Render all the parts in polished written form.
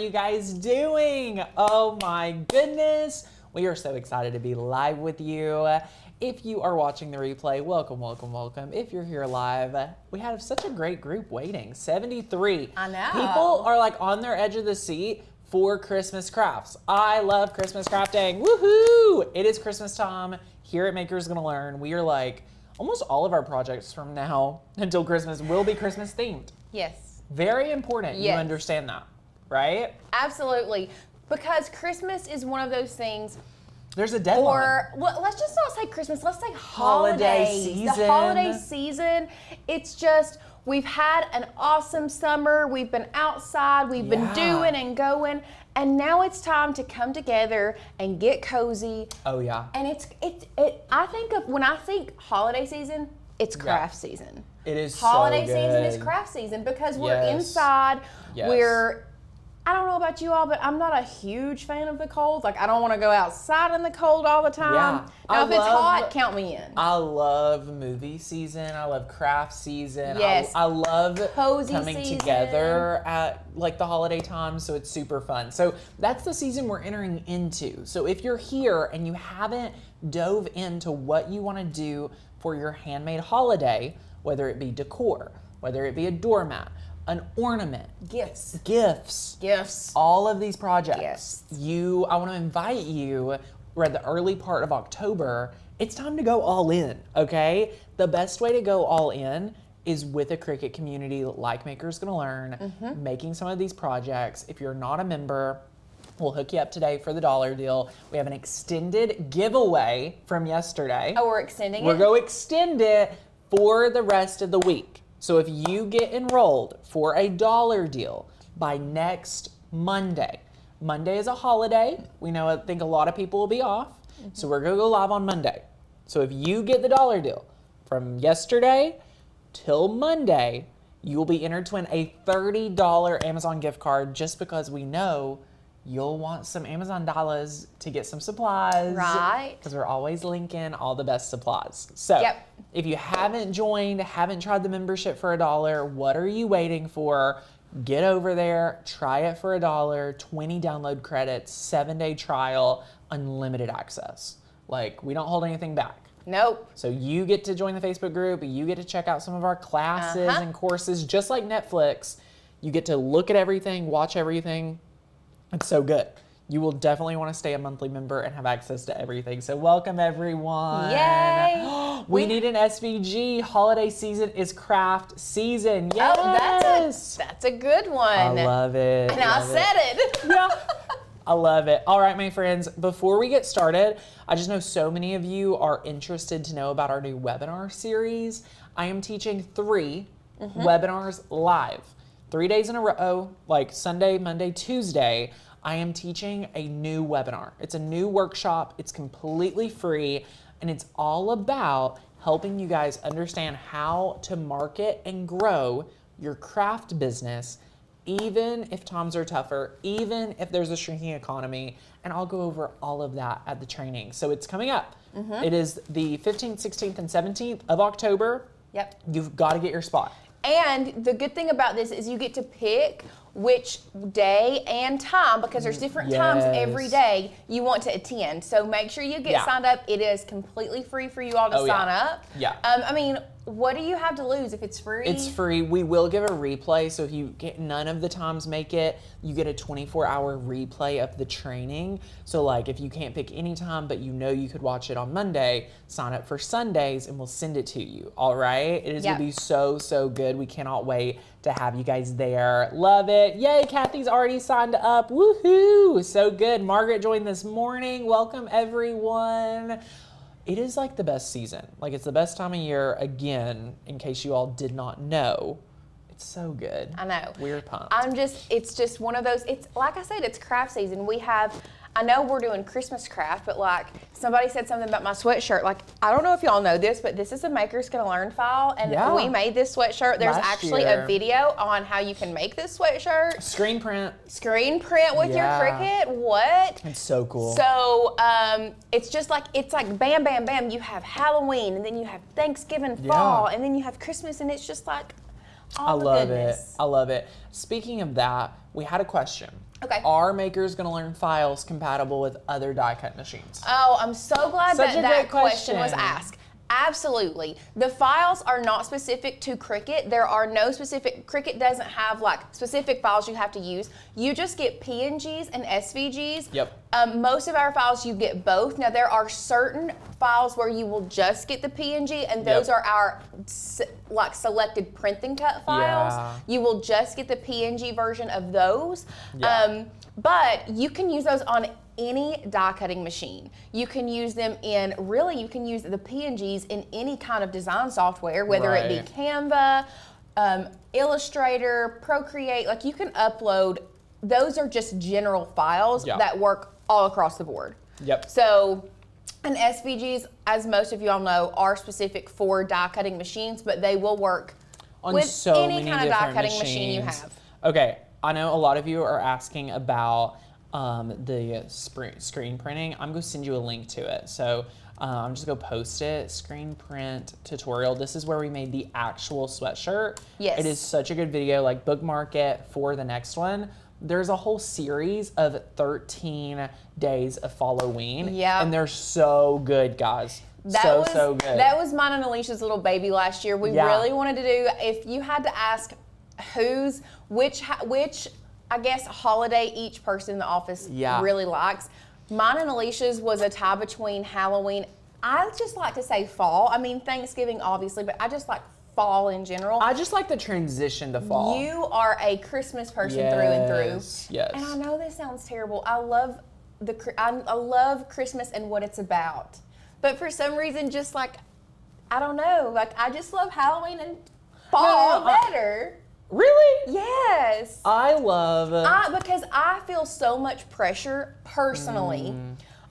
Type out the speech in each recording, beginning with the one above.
you guys doing? Oh my goodness. We are so excited to be live with you. If you are watching the replay, welcome, welcome, welcome. If you're here live, we have such a great group waiting. 73. I know. People are like on their edge of the seat for Christmas crafts. I love Christmas crafting. Woohoo! It is Christmas time here at Makers Gonna Learn. We are like, almost all of our projects from now until Christmas will be Christmas themed. Yes. Very important you understand that, right? Absolutely. Because Christmas is one of those things. There's a deadline. Or, well, let's just not say Christmas, let's say holidays. Season. The holiday season, it's just, we've had an awesome summer, we've been outside, we've been doing and going, and now it's time to come together and get cozy. Oh yeah. And I think of, when I think holiday season, it's craft season. It is Holiday so good. season is craft season because we're inside, I don't know about you all, but I'm not a huge fan of the cold. Like, I don't want to go outside in the cold all the time. Yeah. Now, if it's hot, count me in. I love movie season. I love craft season. Yes. I love cozy coming season. together at like the holiday time, so it's super fun. So that's the season we're entering into. So if you're here and you haven't dove into what you want to do for your handmade holiday, whether it be decor, whether it be a doormat, an ornament, gifts, all of these projects. I want to invite you. We're at the early part of October. It's time to go all in, okay? The best way to go all in is with a Cricut community like Makers Gonna Learn, making some of these projects. If you're not a member, we'll hook you up today for the dollar deal. We have an extended giveaway from yesterday. Oh, we're extending it? We're going to extend it for the rest of the week. So if you get enrolled for a dollar deal by next Monday, Monday is a holiday. We know, I think a lot of people will be off. So we're gonna go live on Monday. So if you get the dollar deal from yesterday till Monday, you will be entered to win a $30 Amazon gift card just because we know you'll want some Amazon dollars to get some supplies. Right. Because we're always linking all the best supplies. So if you haven't joined, haven't tried the membership for $1, what are you waiting for? Get over there, try it for $1, 20 download credits, 7-day trial, unlimited access. Like, we don't hold anything back. Nope. So you get to join the Facebook group, you get to check out some of our classes and courses, just like Netflix. You get to look at everything, watch everything. It's so good. You will definitely want to stay a monthly member and have access to everything. So welcome everyone. Yay. We need an SVG. Holiday season is craft season. Yes. Oh, that's a good one. I love it. And I said it. Yeah. I love it. All right, my friends, before we get started, I just know so many of you are interested to know about our new webinar series. I am teaching 3 webinars live. 3 days in a row, like Sunday, Monday, Tuesday, I am teaching a new webinar. It's a new workshop. It's completely free, and it's all about helping you guys understand how to market and grow your craft business, even if times are tougher, even if there's a shrinking economy, and I'll go over all of that at the training. So it's coming up. It is the 15th, 16th, and 17th of October. Yep. You've got to get your spot. And the good thing about this is you get to pick which day and time, because there's different times every day you want to attend. So make sure you get signed up. It is completely free for you all to sign up. I mean, what do you have to lose if it's free? It's free. We will give a replay. So if you get none of the times make it, you get a 24-hour replay of the training. So like if you can't pick any time, but you know you could watch it on Monday, sign up for Sundays and we'll send it to you. All right. It is going to be so, so good. We cannot wait to have you guys there. Love it. Yay. Kathy's already signed up. Woohoo. So good. Margaret joined this morning. Welcome everyone. It is like the best season. Like it's the best time of year, again, in case you all did not know. It's so good. I know. We're pumped. It's just one of those, it's like I said, it's craft season. We have, I know we're doing Christmas craft, but like somebody said something about my sweatshirt. Like, I don't know if y'all know this, but this is a Makers Gonna Learn file, and we made this sweatshirt. There's actually a video on how you can make this sweatshirt. Screen print With your Cricut. What? It's so cool. So it's just like, it's like bam, bam, bam. You have Halloween, and then you have Thanksgiving, fall, and then you have Christmas, and it's just like, I love it. I love it. Speaking of that, we had a question. Okay. Our maker is going to learn files compatible with other die cut machines. Oh, I'm so glad Such a that great question was question. asked. Absolutely. The files are not specific to Cricut. There are no specific, Cricut doesn't have like specific files you have to use. You just get PNGs and SVGs. Yep. Most of our files you get both. Now there are certain files where you will just get the PNG, and those are our like selected print and cut files. Yeah. You will just get the PNG version of those. Yeah. But you can use those on any die cutting machine. You can use them in, really you can use the PNGs in any kind of design software, whether it be Canva, Illustrator, Procreate, like you can upload, those are just general files that work all across the board. Yep. So, and SVGs, as most of you all know, are specific for die cutting machines, but they will work on with so any many kind of die different cutting machine you machines. have. Okay, I know a lot of you are asking about the screen printing. I'm going to send you a link to it. So I'm just going to post it, screen print tutorial. This is where we made the actual sweatshirt. Yes. It is such a good video, like bookmark it for the next one. There's a whole series of 13 days of Halloween. Yeah. And they're so good, guys. So good. That was mine and Alicia's little baby last year. We really wanted to do, if you had to ask which I guess holiday each person in the office really likes. Mine and Alicia's was a tie between Halloween. I just like to say fall. I mean, Thanksgiving obviously, but I just like fall in general. I just like the transition to fall. You are a Christmas person through and through. Yes. And I know this sounds terrible. I love I love Christmas and what it's about. But for some reason, just like, I don't know, like I just love Halloween and fall better. Really? Yes. I love... because I feel so much pressure personally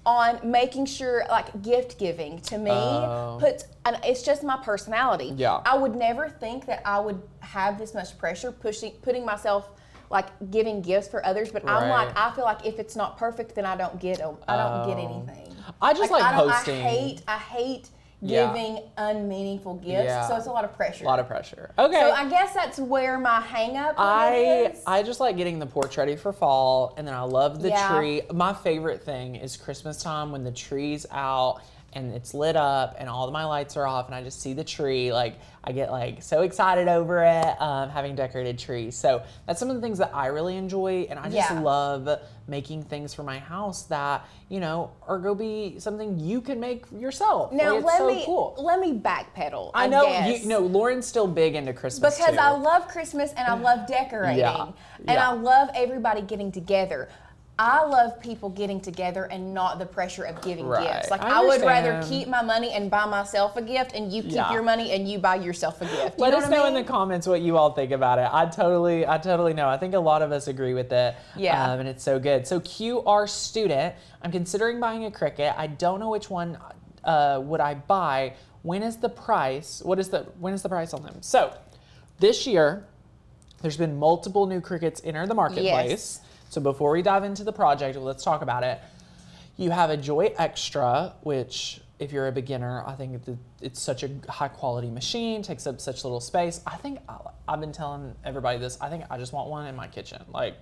on making sure, like gift giving to me and it's just my personality. Yeah. I would never think that I would have this much pressure putting myself like giving gifts for others, but I'm like, I feel like if it's not perfect, then I don't get them. I don't get anything. I just like posting. I hate giving unmeaningful gifts, so it's a lot of pressure. A lot of pressure. Okay. So I guess that's where my hang up is. I just like getting the porch ready for fall, and then I love the tree. My favorite thing is Christmas time when the tree's out and it's lit up and all of my lights are off and I just see the tree. Like I get like so excited over it, having decorated trees. So that's some of the things that I really enjoy, and I just love making things for my house that, you know, are going to be something you can make yourself. Now like, it's cool. Let me backpedal. I know, guess. you know, Lauren's still big into Christmas because too. I love Christmas and I love decorating and I love everybody getting together. I love people getting together and not the pressure of giving gifts. Like I would rather keep my money and buy myself a gift, and you keep your money and you buy yourself a gift. Let us know in the comments what you all think about it. I totally know. I think a lot of us agree with it. Yeah. And it's so good. So QR student, I'm considering buying a Cricut. I don't know which one would I buy. When is the price? When is the price on them? So this year, there's been multiple new Cricuts enter the marketplace. Yes. So before we dive into the project, let's talk about it. You have a Joy Extra, which if you're a beginner, I think it's such a high quality machine, takes up such little space. I think I've been telling everybody this. I think I just want one in my kitchen. Like,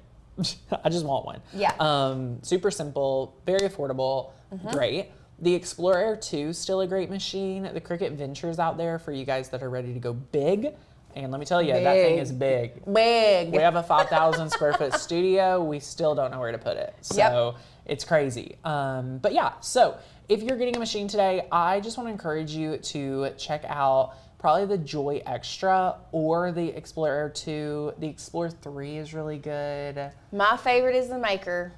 I just want one. Yeah. Super simple, very affordable, great. The Explorer Air 2, still a great machine. The Cricut Venture's out there for you guys that are ready to go big. And let me tell you, that thing is big. Big. We have a 5,000 square foot studio. We still don't know where to put it. So it's crazy. But yeah, so if you're getting a machine today, I just want to encourage you to check out probably the Joy Extra or the Explorer Air 2. The Explorer 3 is really good. My favorite is the Maker.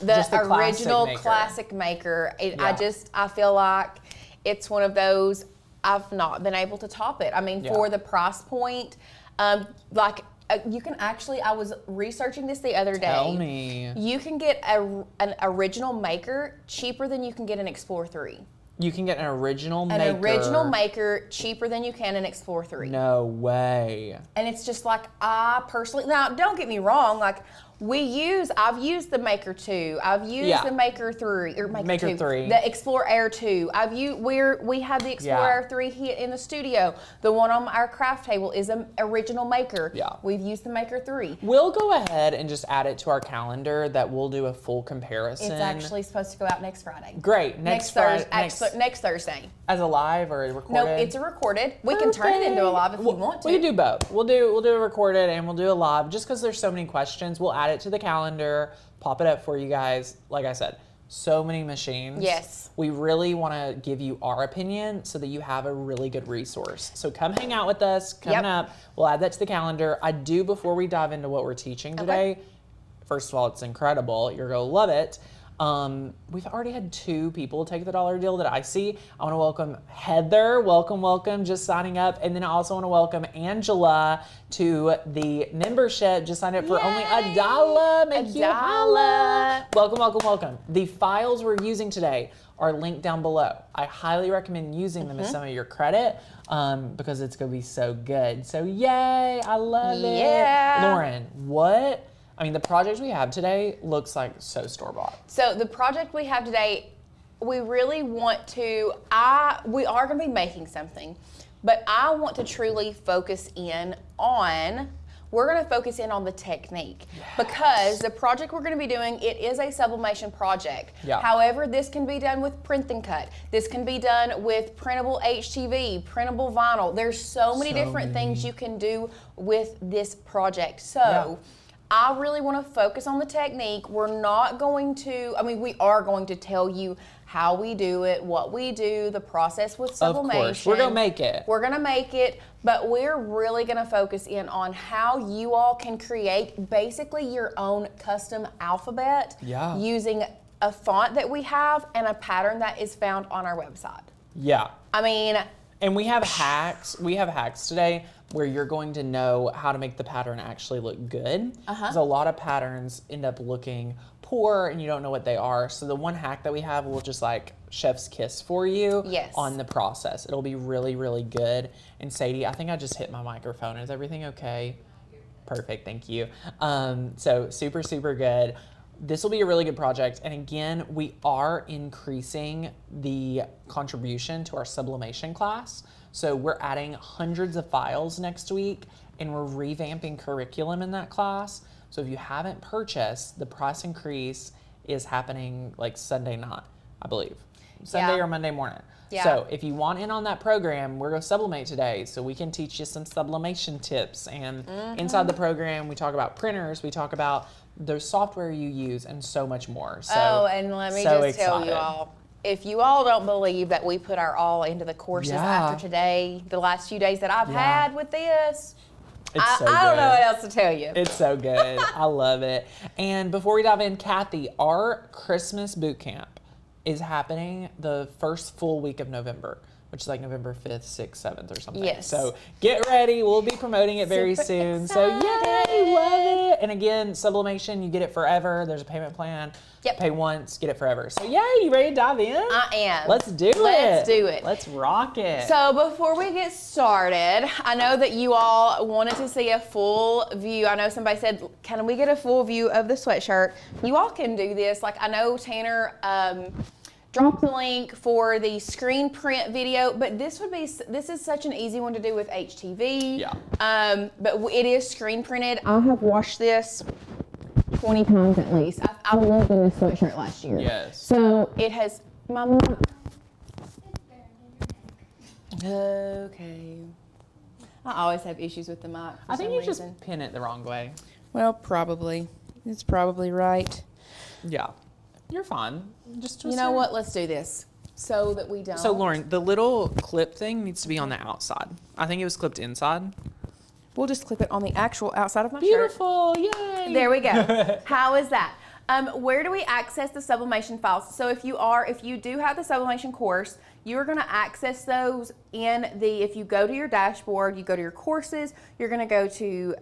Just the original classic Maker. I feel like it's one of those, I've not been able to top it. I mean, for the price point, you can actually, I was researching this the other day. Tell me. You can get an original Maker cheaper than you can get an Explorer 3. You can get an original Maker. An original Maker cheaper than you can an Explorer 3. No way. And it's just like, I personally, now don't get me wrong, like I've used the Maker 2. I've used the Maker 3 or Maker 2. The Explore Air 2. We have the Explore Air 3 here in the studio. The one on our craft table is an original Maker. Yeah. We've used the Maker 3. We'll go ahead and just add it to our calendar that we'll do a full comparison. It's actually supposed to go out next Friday. Great. Next Thursday. As a live or a recorded? Nope, it's a recorded. We can turn it into a live if you want to. We can do both. We'll do a recorded and we'll do a live just because there's so many questions. We'll add it to the calendar, pop it up for you guys. Like I said, so many machines. Yes. We really want to give you our opinion so that you have a really good resource. So come hang out with us coming up. We'll add that to the calendar. before we dive into what we're teaching today, first of all, it's incredible. You're going to love it. We've already had 2 people take the $1 deal that I see. I want to welcome Heather. Welcome, just signing up. And then I also want to welcome Angela to the membership. Just signed up for only $1. Make you holla. Welcome. The files we're using today are linked down below. I highly recommend using them as some of your credit because it's going to be so good. So yay, I love it. Lauren, the project we have today looks like so store-bought. So the project we have today, we really want to, we are going to be making something, but I want to truly focus in on, we're going to focus in on the technique because the project we're going to be doing, it is a sublimation project. However, this can be done with print and cut. This can be done with printable HTV, printable vinyl. There's so many different things you can do with this project. So I really want to focus on the technique. We're not going to, we are going to tell you how we do it, what we do, the process with sublimation. Of course, we're going to make it. We're going to make it, but we're really going to focus in on how you all can create basically your own custom alphabet using a font that we have and a pattern that is found on our website. And we have hacks. We have hacks today where you're going to know how to make the pattern actually look good. Because a lot of patterns end up looking poor and you don't know what they are. So the one hack that we have will just like chef's kiss for you on the process. It'll be really, really good. And Sadie, I think I just hit my microphone. Is everything okay? Perfect, thank you. So super, super good. This will be a really good project. And again, we are increasing the contribution to our sublimation class. So we're adding hundreds of files next week and we're revamping curriculum in that class. So if you haven't purchased, the price increase is happening like Sunday night, I believe. Sunday or Monday morning. So if you want in on that program, we're going to Sublimate today so we can teach you some sublimation tips. And inside the program, we talk about printers, we talk about the software you use, and so much more. So, and let me just tell you all, if you all don't believe that we put our all into the courses after today, the last few days that I've had with this, I don't know what else to tell you. It's so good. I love it. And before we dive in, Kathy, our Christmas boot camp is happening the first full week of November, which is like November 5th, 6th, 7th or something. Yes. So get ready. We'll be promoting it very soon. So yay, love it. And again, sublimation, you get it forever. There's a payment plan. Pay once, get it forever. So yay, you ready to dive in? I am. Let's do it. Let's do it. Let's rock it. So before we get started, I know that you all wanted to see a full view. I know somebody said, can we get a full view of the sweatshirt? You all can do this. Like I know Tanner dropped the link for the screen print video, but this is such an easy one to do with HTV. But it is screen printed. I have washed this 20 times at least. I loved in this sweatshirt last year. Yes. So it has, Mama. Okay. I always have issues with the mic. I think you just pin it the wrong way. Well, probably. It's probably right. Yeah. You're fine. Just you know what? Let's do this so that we don't. So Lauren, the little clip thing needs to be on the outside. I think it was clipped inside. We'll just clip it on the actual outside of my shirt. Beautiful, yay! There we go. How is that? Where do we access the sublimation files? So if you do have the sublimation course, you're going to access those if you go to your dashboard, you go to your courses, you're going to go to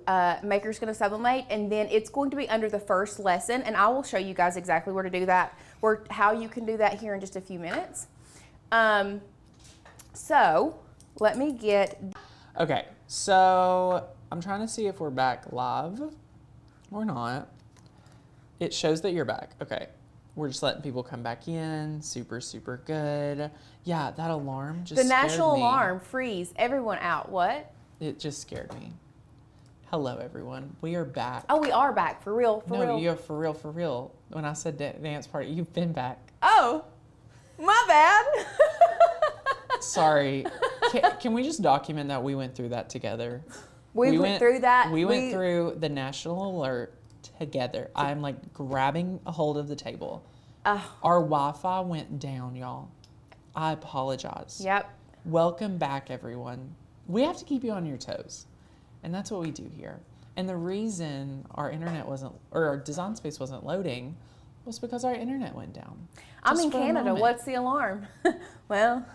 Maker's Gonna Sublimate, and then it's going to be under the first lesson, and I will show you guys exactly where to do that, or how you can do that here in just a few minutes. So let me get. Okay, so I'm trying to see if we're back live or not. It shows that you're back. Okay. We're just letting people come back in. Super, super good. Yeah, that alarm just The national scared me. alarm, freeze, everyone out. What? It just scared me. Hello, everyone. We are back. Oh, we are back, for real, for no, real. you're for real, for real. When I said dance party, you've been back. Oh, my bad. Sorry. Can we just document that we went through that together? We went through that. We went through the national alert together. I'm like grabbing a hold of the table. Our Wi-Fi went down, y'all. I apologize. Yep. Welcome back, everyone. We have to keep you on your toes. And that's what we do here. And the reason our internet wasn't, or our design space wasn't loading was because our internet went down. I'm in Canada. What's the alarm? Well,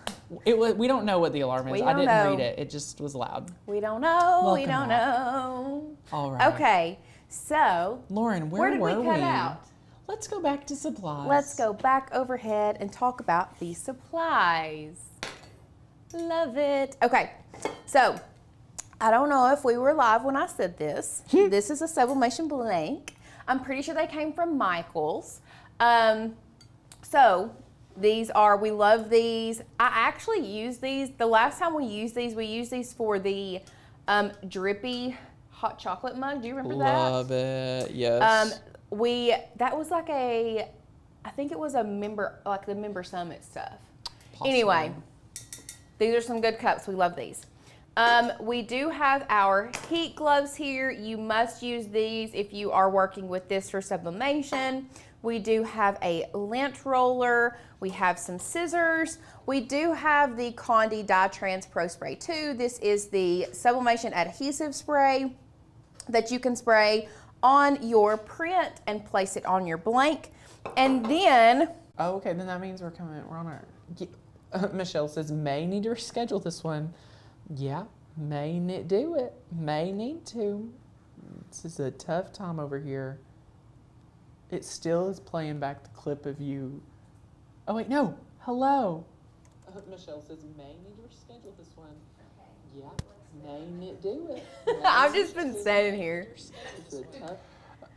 we don't know what the alarm is. I didn't read it. It just was loud. We don't know. Welcome we don't back. know. All right. Okay. So, Lauren, where did were we cut out? Let's go back to supplies. Let's go back overhead and talk about the supplies. Love it. Okay. So, I don't know if we were live when I said this. This is a sublimation blank. I'm pretty sure they came from Michael's. So these are, we love these. I actually use these. The last time we used these for the drippy hot chocolate mug. Do you remember that? Love it. Yes. That was like I think it was a member, like the member summit stuff. Possibly. Anyway, these are some good cups. We love these. We do have our heat gloves here. You must use these if you are working with this for sublimation. We do have a lint roller. We have some scissors. We do have the Condi Dye Trans Pro Spray 2. This is the sublimation adhesive spray that you can spray on your print and place it on your blank. And then... Oh, okay, then that means we're on our... Michelle says, may need to reschedule this one. Yeah, may do it. May need to. This is a tough time over here. It still is playing back the clip of you. Oh, wait, no. Hello. Michelle says, may need to reschedule this one. Okay. Yeah, may do it. I've just been standing here.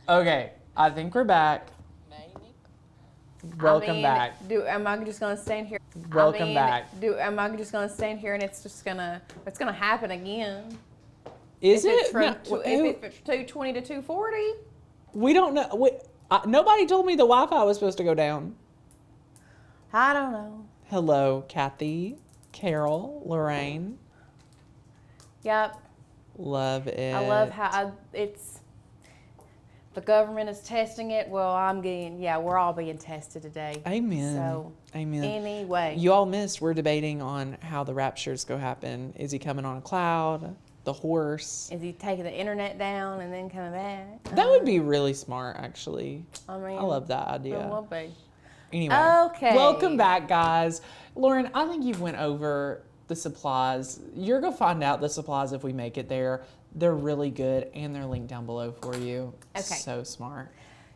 Okay, I think we're back. Welcome back. Am I just gonna stand here? Welcome back. Am I just gonna stand here and it's gonna happen again? Is it? If it's 220 to 240? We don't know. Nobody told me the Wi-Fi was supposed to go down. I don't know. Hello, Kathy, Carol, Lorraine. Yep. Love it. I love how the government is testing it. Well, we're all being tested today. Amen. So, amen. Anyway. You all missed, we're debating on how the rapture's go happen. Is he coming on a cloud? The horse? Is he taking the internet down and then coming back? That would be really smart, actually. I mean, I love that idea. It will be. Anyway. Okay. Welcome back, guys. Lauren, I think you've went over the supplies. You're going to find out the supplies if we make it there. They're really good, and they're linked down below for you. Okay. So smart.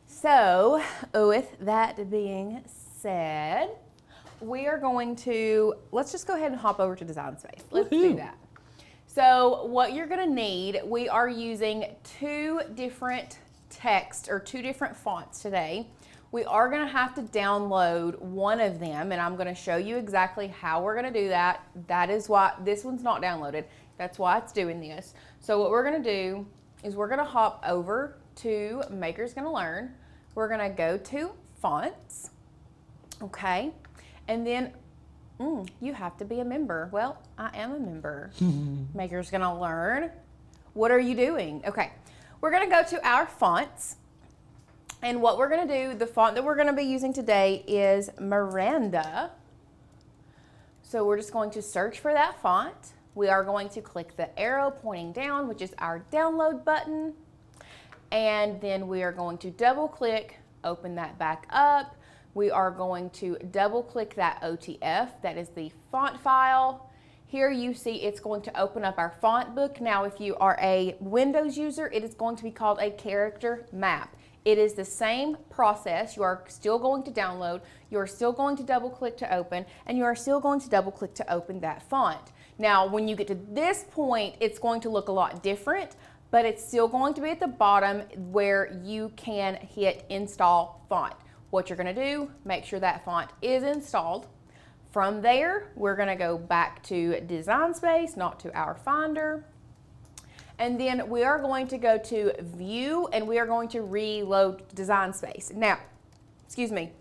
So, with that being said, we are going to, let's just go ahead and hop over to Design Space. Let's do that. So, what you're going to need, we are using two different text or two different fonts today. We are going to have to download one of them, and I'm going to show you exactly how we're going to do that. That is why this one's not downloaded. That's why it's doing this. So what we're going to do is we're going to hop over to Maker's Gonna Learn. We're going to go to Fonts, okay? And then you have to be a member. Well, I am a member. Maker's Gonna Learn. What are you doing? Okay, we're going to go to our fonts. And what we're going to do, the font that we're going to be using today is Miranda. So we're just going to search for that font. We are going to click the arrow pointing down, which is our download button. And then we are going to double click, open that back up. We are going to double click that OTF, that is the font file. Here you see it's going to open up our font book. Now if you are a Windows user, it is going to be called a character map. It is the same process. You are still going to download, you are still going to double click to open, and you are still going to double click to open that font. Now, when you get to this point, it's going to look a lot different, but it's still going to be at the bottom where you can hit install font. What you're gonna do, make sure that font is installed. From there, we're gonna go back to Design Space, not to our Finder. And then we are going to go to View, and we are going to reload Design Space. Now, excuse me,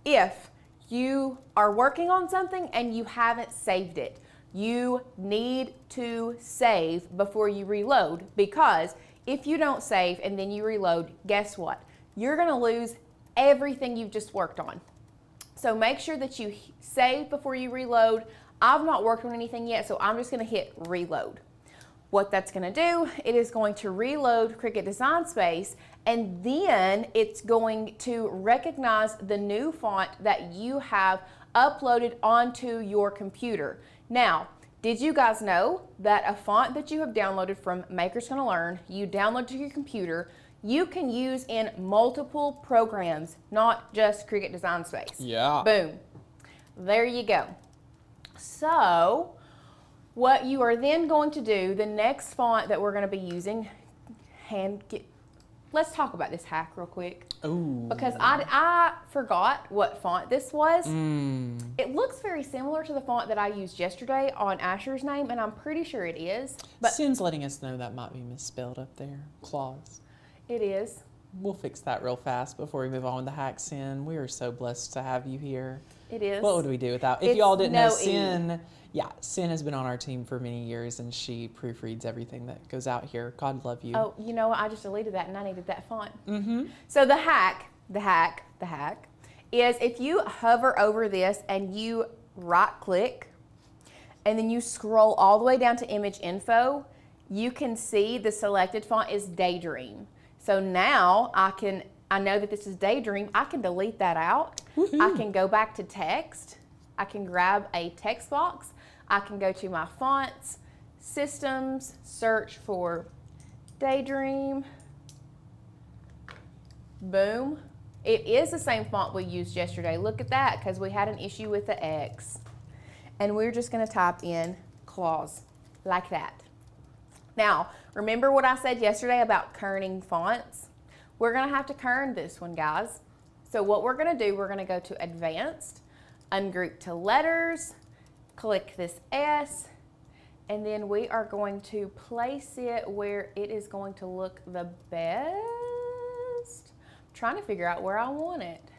if you are working on something and you haven't saved it, you need to save before you reload, because if you don't save and then you reload, guess what? You're gonna lose everything you've just worked on. So make sure that you save before you reload. I've not worked on anything yet, so I'm just gonna hit reload. What that's gonna do, it is going to reload Cricut Design Space, and then it's going to recognize the new font that you have uploaded onto your computer. Now, did you guys know that a font that you have downloaded from Maker's Gonna Learn, you download to your computer, you can use in multiple programs, not just Cricut Design Space. Yeah. Boom. There you go. So, what you are then going to do, the next font that we're going to be using, let's talk about this hack real quick. Ooh. Because I forgot what font this was. It looks very similar to the font that I used yesterday on Asher's name, and I'm pretty sure it is. But Sin's letting us know that might be misspelled up there. Claws. it is. We'll fix that real fast before we move on with the hack, Sin. We are so blessed to have you here. It is. What would we do without? If It's y'all didn't know, no E. Sin, yeah, Sin has been on our team for many years, and she proofreads everything that goes out here. God love you. Oh, you know what? I just deleted that and I needed that font. So the hack is if you hover over this and you right click and then you scroll all the way down to image info, you can see the selected font is Daydream. So now I know that this is Daydream. I can delete that out. I can go back to text. I can grab a text box. I can go to my fonts, systems, search for Daydream. Boom. It is the same font we used yesterday. Look at that, because we had an issue with the X. And we're just going to type in claws like that. Now, remember what I said yesterday about kerning fonts? We're going to have to kern this one, guys. So what we're going to do, we're going to go to Advanced, Ungroup to Letters, click this S, and then we are going to place it where it is going to look the best. I'm trying to figure out where I want it.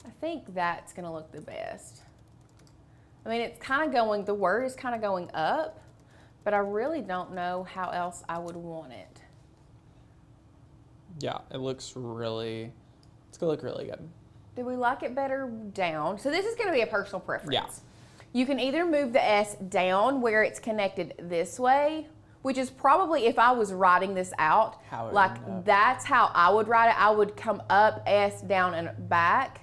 I think that's going to look the best. I mean, it's kind of going, the word is kind of going up, but I really don't know how else I would want it. Yeah, it looks really, it's going to look really good. Do we like it better down? So this is going to be a personal preference. Yeah. You can either move the S down where it's connected this way, which is probably, if I was writing this out, How it like would end up. that's how I would write it. I would come up, S, down, and back.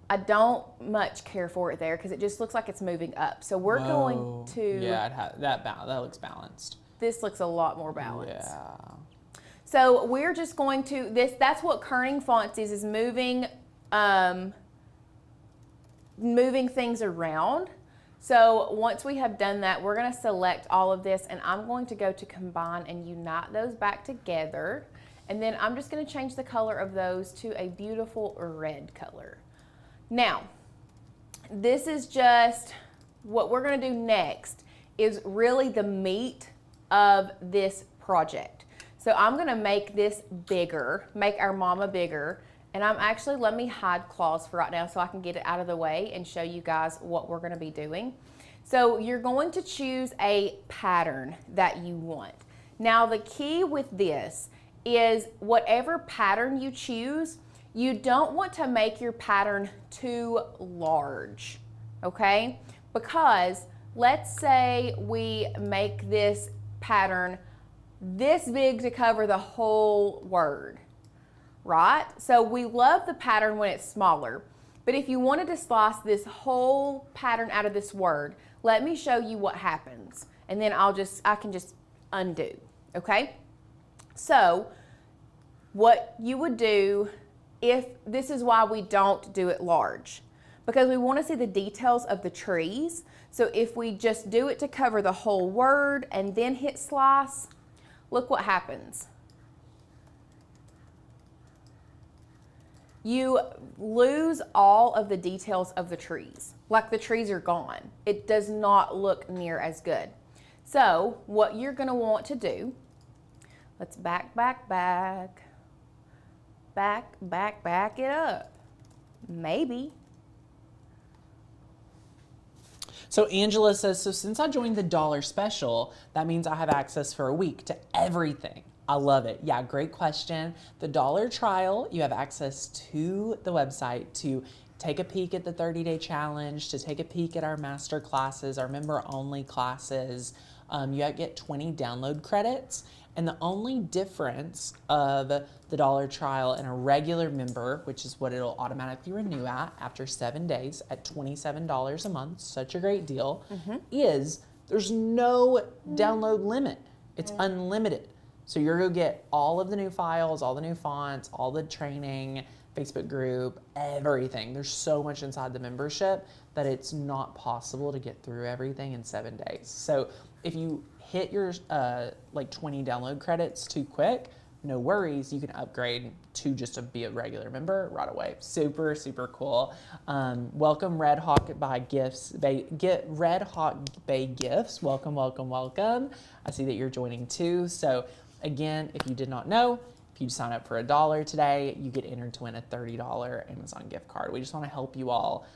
I don't much care for it there because it just looks like it's moving up. So we're going to, Yeah, that looks balanced. this looks a lot more balanced. Yeah. So we're just going to, that's what kerning fonts is moving, moving things around. So once we have done that, we're going to select all of this, and I'm going to go to combine and unite those back together. And then I'm just going to change the color of those to a beautiful red color. Now, this is just what we're going to do next is really the meat of this project. So I'm going to make this bigger, make our mama bigger. And I'm actually, let me hide claws for right now so I can get it out of the way and show you guys what we're going to be doing. So you're going to choose a pattern that you want. Now the key with this is whatever pattern you choose, you don't want to make your pattern too large, okay? Because let's say we make this pattern this big to cover the whole word, right? So we love the pattern when it's smaller, but if you wanted to slice this whole pattern out of this word, let me show you what happens. And then I can just undo, okay? So what you would do, if this is why we don't do it large, because we want to see the details of the trees. So if we just do it to cover the whole word and then hit slice, look what happens. You lose all of the details of the trees. Like the trees are gone. It does not look near as good. So what you're gonna want to do, let's back it up. Maybe. So Angela says, so since I joined the dollar special, that means I have access for a week to everything. I love it. Yeah, great question. The dollar trial, you have access to the website to take a peek at the 30-day challenge, to take a peek at our master classes, our member-only classes. You get 20 download credits. And the only difference of the dollar trial and a regular member, which is what it'll automatically renew at after 7 days at $27 a month, such a great deal, is there's no download limit. It's unlimited. So you're going to get all of the new files, all the new fonts, all the training, Facebook group, everything. There's so much inside the membership that it's not possible to get through everything in 7 days. So if you hit your 20 download credits too quick, no worries, you can upgrade to just be a regular member right away. Super, super cool. Welcome Red Hawk Bay Gifts. Get Red Hawk Bay Gifts. Welcome, welcome, welcome. I see that you're joining too. So again, if you did not know, if you sign up for $1 today, you get entered to win a $30 Amazon gift card. We just want to help you all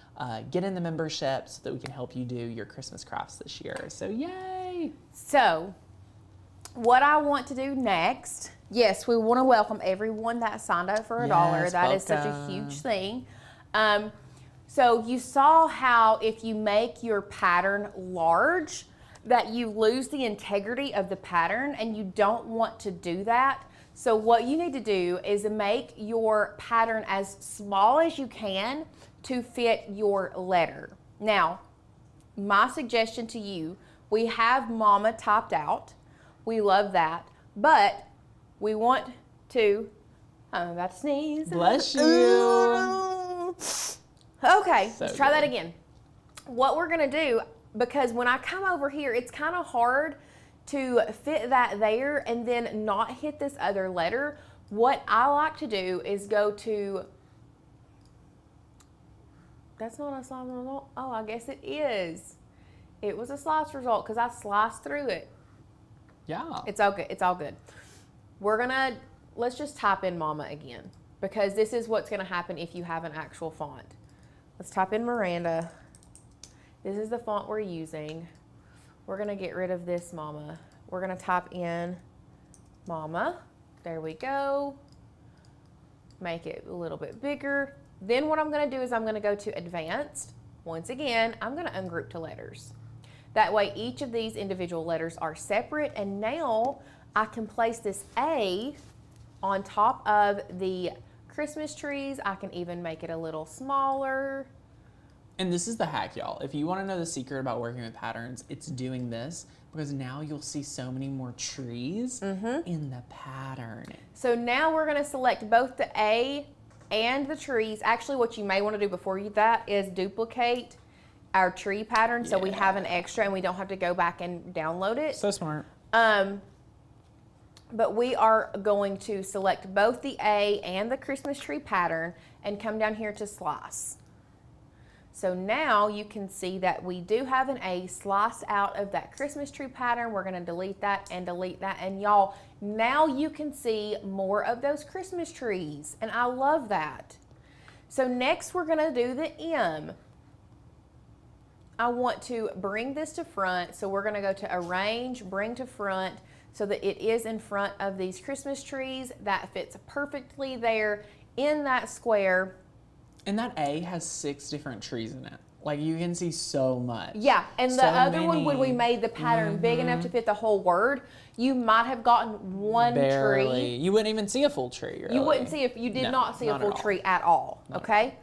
get in the membership so that we can help you do your Christmas crafts this year. So yay! So what I want to do next, yes, we want to welcome everyone that signed up for $1. Yes, That is such a huge thing. So you saw how if you make your pattern large, that you lose the integrity of the pattern, and you don't want to do that. So what you need to do is make your pattern as small as you can to fit your letter. Now, my suggestion to you, we have Mama topped out. We love that, but we want to, I'm about to sneeze. Bless you. Okay, So let's try that good. again. What we're gonna do, because when I come over here, it's kind of hard to fit that there and then not hit this other letter. What I like to do is go to, that's not a slice result. Oh, I guess it is. It was a slice result because I sliced through it. Yeah. It's all good. It's all good. Let's just type in Mama again, because this is what's gonna happen if you have an actual font. Let's type in Miranda. This is the font we're using. We're gonna get rid of this Mama. We're gonna type in Mama. There we go. Make it a little bit bigger. Then what I'm gonna do is I'm gonna go to Advanced. Once again, I'm gonna ungroup to letters. That way each of these individual letters are separate, and now I can place this A on top of the Christmas trees. I can even make it a little smaller. And this is the hack, y'all. If you want to know the secret about working with patterns, it's doing this, because now you'll see so many more trees in the pattern. So now we're gonna select both the A and the trees. Actually, what you may wanna do before that is duplicate our tree pattern so we have an extra and we don't have to go back and download it. So smart. But we are going to select both the A and the Christmas tree pattern and come down here to slice. So now you can see that we do have an A sliced out of that Christmas tree pattern. We're gonna delete that. And y'all, now you can see more of those Christmas trees. And I love that. So next we're gonna do the M. I want to bring this to front. So we're gonna go to Arrange, Bring to Front, so that it is in front of these Christmas trees. That fits perfectly there in that square. And that A has 6 different trees in it. Like, you can see so much. Yeah, and the So other one, many. when we made the pattern big enough to fit the whole word, you might have gotten one Barely. tree. You wouldn't even see a full tree, really. You wouldn't see if you did No, not see a not full at all. tree at all. Not Okay.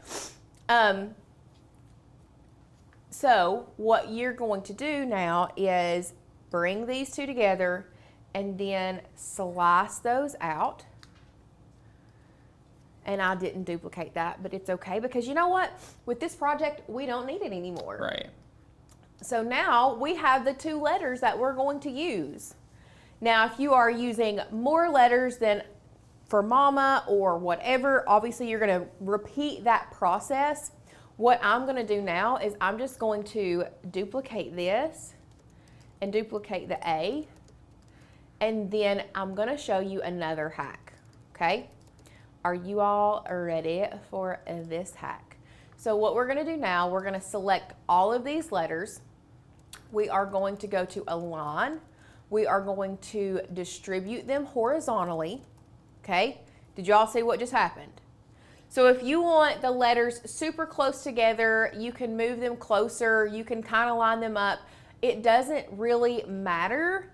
So what you're going to do now is bring these two together and then slice those out. And I didn't duplicate that, but it's okay, because you know what? With this project, we don't need it anymore. Right. So now we have the 2 letters that we're going to use. Now, if you are using more letters than for mama or whatever, obviously you're going to repeat that process. What I'm going to do now is I'm just going to duplicate this and duplicate the A, and then I'm going to show you another hack, okay? Are you all ready for this hack? So what we're going to do now, we're going to select all of these letters. We are going to go to Align. We are going to distribute them horizontally, okay? Did y'all see what just happened? So if you want the letters super close together, you can move them closer, you can kind of line them up. It doesn't really matter.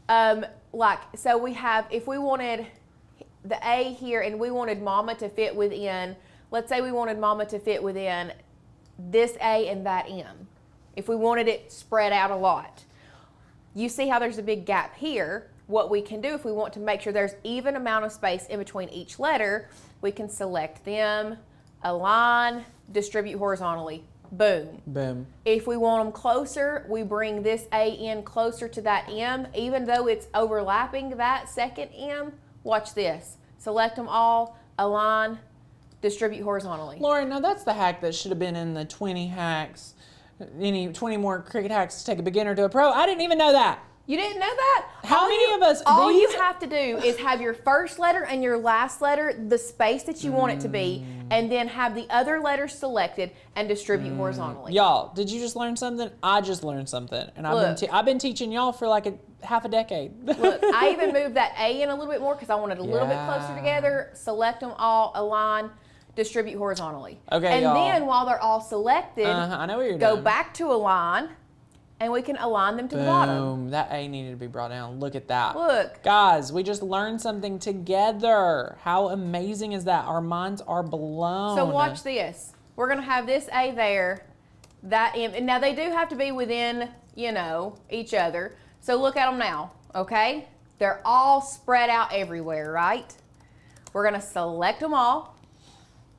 So we have, if we wanted the A here and we wanted mama to fit within, let's say we wanted mama to fit within this A and that M. If we wanted it spread out a lot. You see how there's a big gap here. What we can do if we want to make sure there's even amount of space in between each letter, we can select them, align, distribute horizontally. Boom. Boom. If we want them closer, we bring this A in closer to that M, even though it's overlapping that second M. Watch this. Select them all, align, distribute horizontally. Lauren, now that's the hack that should have been in the 20 hacks. 20 more Cricut hacks to take a beginner to a pro. I didn't even know that. You didn't know that? How many of us? All you have to do is have your first letter and your last letter, the space that you want it to be, and then have the other letters selected and distribute horizontally. Y'all, did you just learn something? I just learned something, and I've been teaching y'all for like half a decade. Look, I even moved that A in a little bit more because I wanted a little bit closer together. Select them all, align, distribute horizontally. Okay, and y'all. then while they're all selected, I know what you're go doing. back to align, and we can align them to the bottom. Boom. That A needed to be brought down. Look at that. Look. Guys, we just learned something together. How amazing is that? Our minds are blown. So watch this. We're going to have this A there, that M. And now they do have to be within, each other. So look at them now, okay? They're all spread out everywhere, right? We're going to select them all,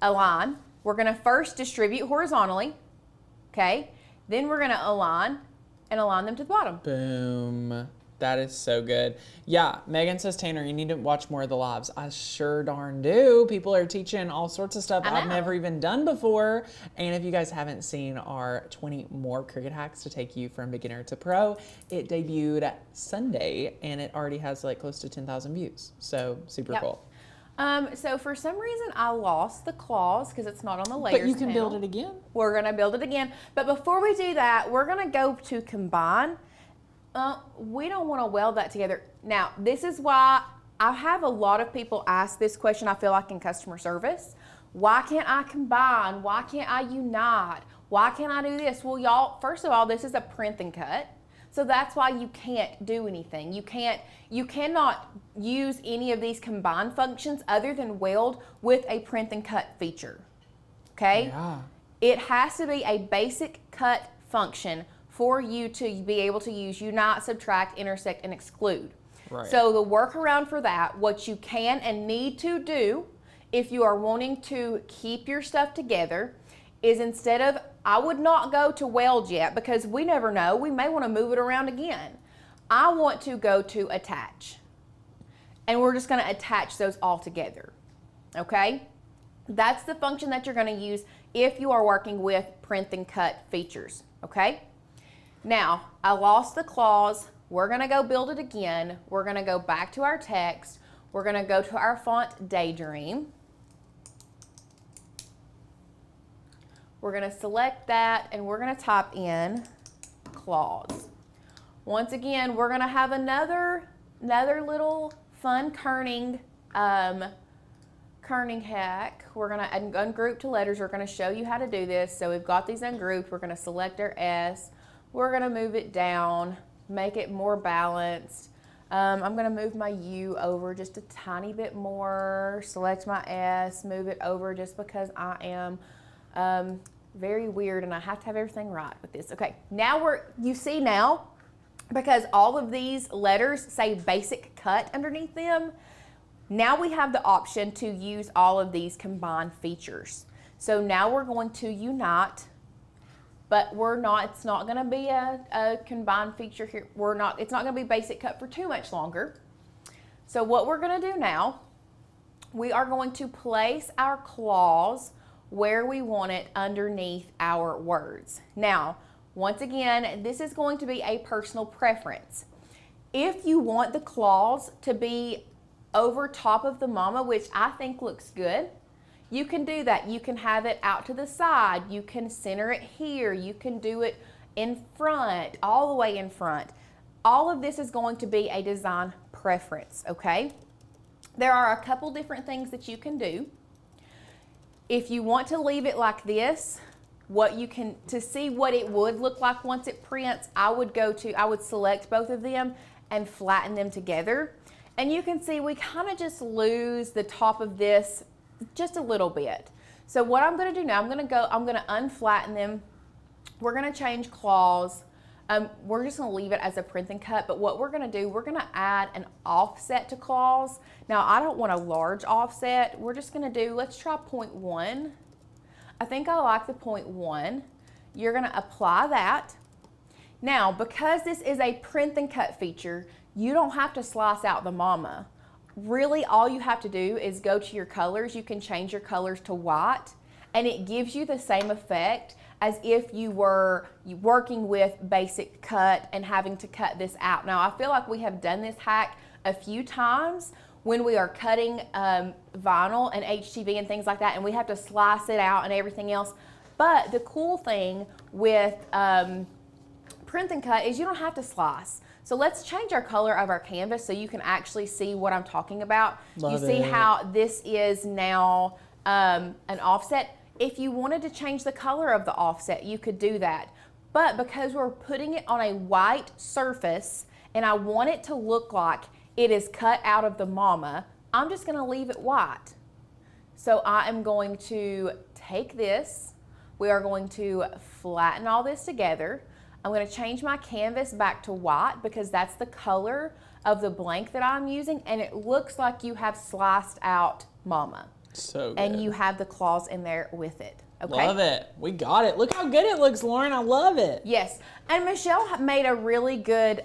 align. We're going to first distribute horizontally, okay? Then we're going to align and align them to the bottom. Boom. That is so good. Yeah, Megan says, Tanner, you need to watch more of the lives. I sure darn do. People are teaching all sorts of stuff I've never even done before. And if you guys haven't seen our 20 more Cricut hacks to take you from beginner to pro, it debuted Sunday and it already has like close to 10,000 views. So super cool. So for some reason I lost the claws because it's not on the layers. But you can panel. build it again. We're going to build it again. But before we do that, we're going to go to combine. We don't want to weld that together. Now, this is why I have a lot of people ask this question, I feel like, in customer service. Why can't I combine? Why can't I unite? Why can't I do this? Well, y'all, first of all, this is a print and cut. So that's why you can't do anything. You cannot use any of these combine functions other than weld with a print and cut feature. Okay? Yeah. It has to be a basic cut function for you to be able to use unite, subtract, intersect, and exclude. Right. So the workaround for that, what you can and need to do if you are wanting to keep your stuff together, is instead of, I would not go to weld yet because we never know, we may want to move it around again. I want to go to attach. And we're just going to attach those all together. Okay? That's the function that you're going to use if you are working with print and cut features. Okay? Now, I lost the claws. We're going to go build it again. We're going to go back to our text. We're going to go to our font Daydream. We're going to select that and we're going to type in claws. Once again, we're going to have another little fun kerning hack. We're going to ungroup to letters. We're going to show you how to do this. So we've got these ungrouped. We're going to select our S. We're going to move it down, make it more balanced. I'm going to move my U over just a tiny bit more, select my S, move it over just because I am very weird and I have to have everything right with this. Okay, now you see now, because all of these letters say basic cut underneath them, now we have the option to use all of these combined features. So now we're going to unite, but it's not gonna be a combined feature here. It's not gonna be basic cut for too much longer. So what we're gonna do now, we are going to place our claws where we want it underneath our words. Now, once again, this is going to be a personal preference. If you want the claws to be over top of the mama, which I think looks good, you can do that. You can have it out to the side. You can center it here. You can do it in front, all the way in front. All of this is going to be a design preference, okay? There are a couple different things that you can do. If you want to leave it like this, to see what it would look like once it prints, I would select both of them and flatten them together. And you can see we kind of just lose the top of this just a little bit. So what I'm going to do now, I'm going to unflatten them. We're going to change claws. We're just going to leave it as a print and cut, but what we're going to do, we're going to add an offset to claws. Now, I don't want a large offset. We're just going to let's try 0.1. I think I like the 0.1. You're going to apply that. Now, because this is a print and cut feature, you don't have to slice out the mama. Really, all you have to do is go to your colors. You can change your colors to white, and it gives you the same effect as if you were working with basic cut and having to cut this out. Now, I feel like we have done this hack a few times when we are cutting vinyl and HTV and things like that, and we have to slice it out and everything else. But the cool thing with print and cut is you don't have to slice. So let's change our color of our canvas so you can actually see what I'm talking about. You see how this is now an offset. If you wanted to change the color of the offset, you could do that. But because we're putting it on a white surface and I want it to look like it is cut out of the mama, I'm just going to leave it white. So I am going to take this. We are going to flatten all this together. I'm going to change my canvas back to white because that's the color of the blank that I'm using, and it looks like you have sliced out mama. So good. And you have the claws in there with it. Okay? Love it. We got it. Look how good it looks, Lauren. I love it. Yes. And Michelle made a really good,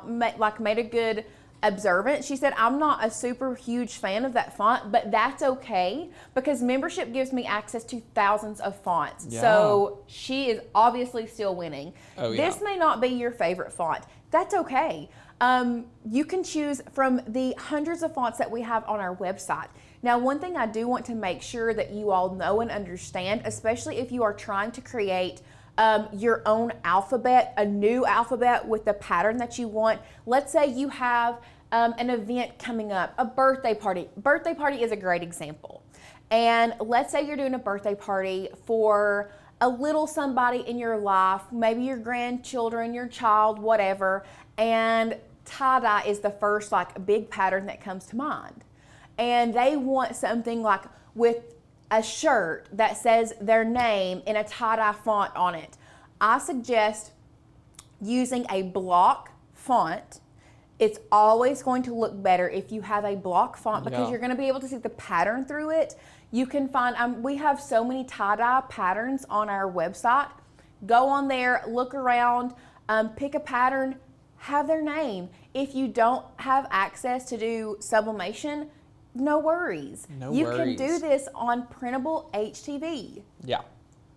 made a good observant. She said, I'm not a super huge fan of that font, but that's okay because membership gives me access to thousands of fonts. Yeah. So she is obviously still winning. Oh, yeah. This may not be your favorite font. That's okay. You can choose from the hundreds of fonts that we have on our website. Now, one thing I do want to make sure that you all know and understand, especially if you are trying to create your own alphabet, a new alphabet with the pattern that you want. Let's say you have an event coming up, a birthday party. Birthday party is a great example. And let's say you're doing a birthday party for a little somebody in your life, maybe your grandchildren, your child, whatever, and tie-dye is the first big pattern that comes to mind. And they want something like with a shirt that says their name in a tie-dye font on it. I suggest using a block font. It's always going to look better if you have a block font because you're going to be able to see the pattern through it. You can find, we have so many tie-dye patterns on our website. Go on there, look around, pick a pattern, have their name. If you don't have access to do sublimation, no worries. You can do this on printable HTV. Yeah.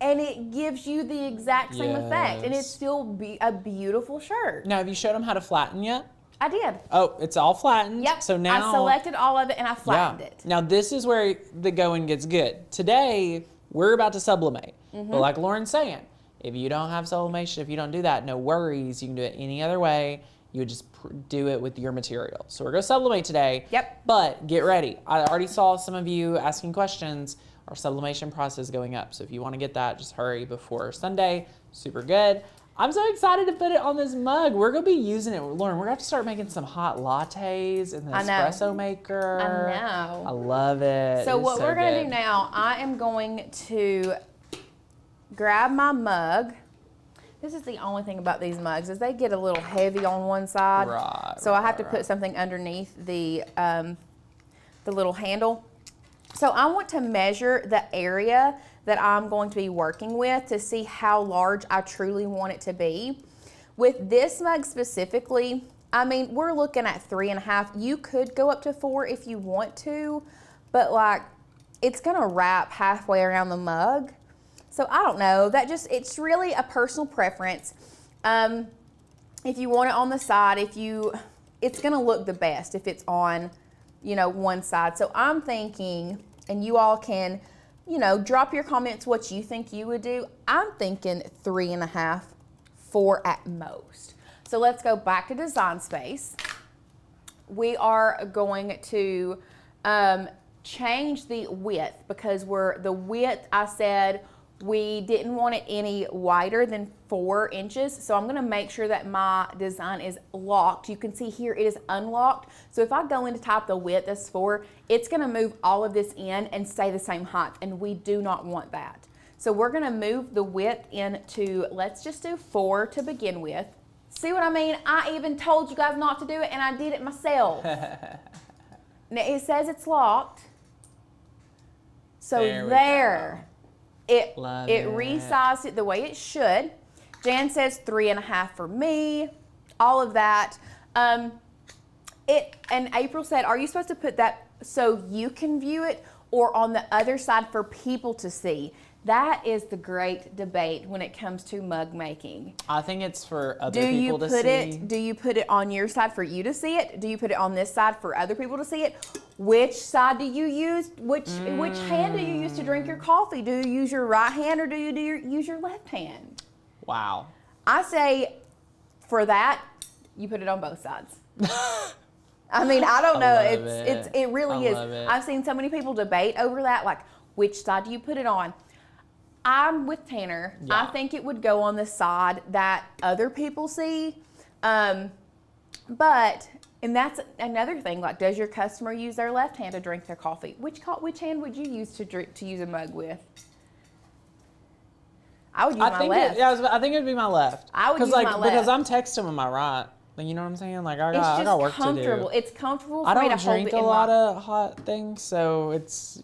And it gives you the exact same effect, and it's still a beautiful shirt. Now, have you showed them how to flatten yet? I did. Oh, it's all flattened. Yep. So now I selected all of it and I flattened it. Now this is where the going gets good. Today we're about to sublimate, but like Lauren's saying, if you don't have sublimation, if you don't do that, no worries. You can do it any other way. You would just do it with your material. So we're going to sublimate today. Yep. But get ready. I already saw some of you asking questions. Our sublimation process is going up. So if you want to get that, just hurry before Sunday. Super good. I'm so excited to put it on this mug. We're going to be using it. Lauren, we're going to have to start making some hot lattes in the espresso maker. I know. I love it. So what we're going to do now, I am going to grab my mug. This is the only thing about these mugs is they get a little heavy on one side. Right. So I have to put something underneath the little handle. So I want to measure the area that I'm going to be working with to see how large I truly want it to be. With this mug specifically, I mean, we're looking at 3.5. You could go up to 4 if you want to, but like, it's gonna wrap halfway around the mug. So I don't know, it's really a personal preference. If you want it on the side, it's gonna look the best if it's on, one side. So I'm thinking, and you all can, drop your comments what you think you would do. I'm thinking 3.5, 4 at most. So let's go back to Design Space. We are going to change the width because the width, I said we didn't want it any wider than 4 inches. So I'm gonna make sure that my design is locked. You can see here it is unlocked. So if I go in to type the width as 4, it's gonna move all of this in and stay the same height, and we do not want that. So we're gonna move the width into, let's just do 4 to begin with. See what I mean? I even told you guys not to do it and I did it myself. Now it says it's locked. So there. It resized it the way it should. Jan says 3.5 for me, all of that. And April said, are you supposed to put that so you can view it or on the other side for people to see? That is the great debate when it comes to mug making. I think it's for other people to see. Do you put it on your side for you to see it? Do you put it on this side for other people to see it? Which side do you use? Which hand do you use to drink your coffee? Do you use your right hand or do you use your left hand? Wow. I say for that, you put it on both sides. I mean, I don't know. It really is. I've seen so many people debate over that, like which side do you put it on? I'm with Tanner. Yeah. I think it would go on the side that other people see. And that's another thing, like does your customer use their left hand to drink their coffee? Which hand would you use to use a mug with? I would use my left. I think it would be my left. I would use my left. Because I'm texting with my right. You know what I'm saying? Like I got work to do. It's comfortable for me to hold it in my... I don't drink a lot of hot things, so it's,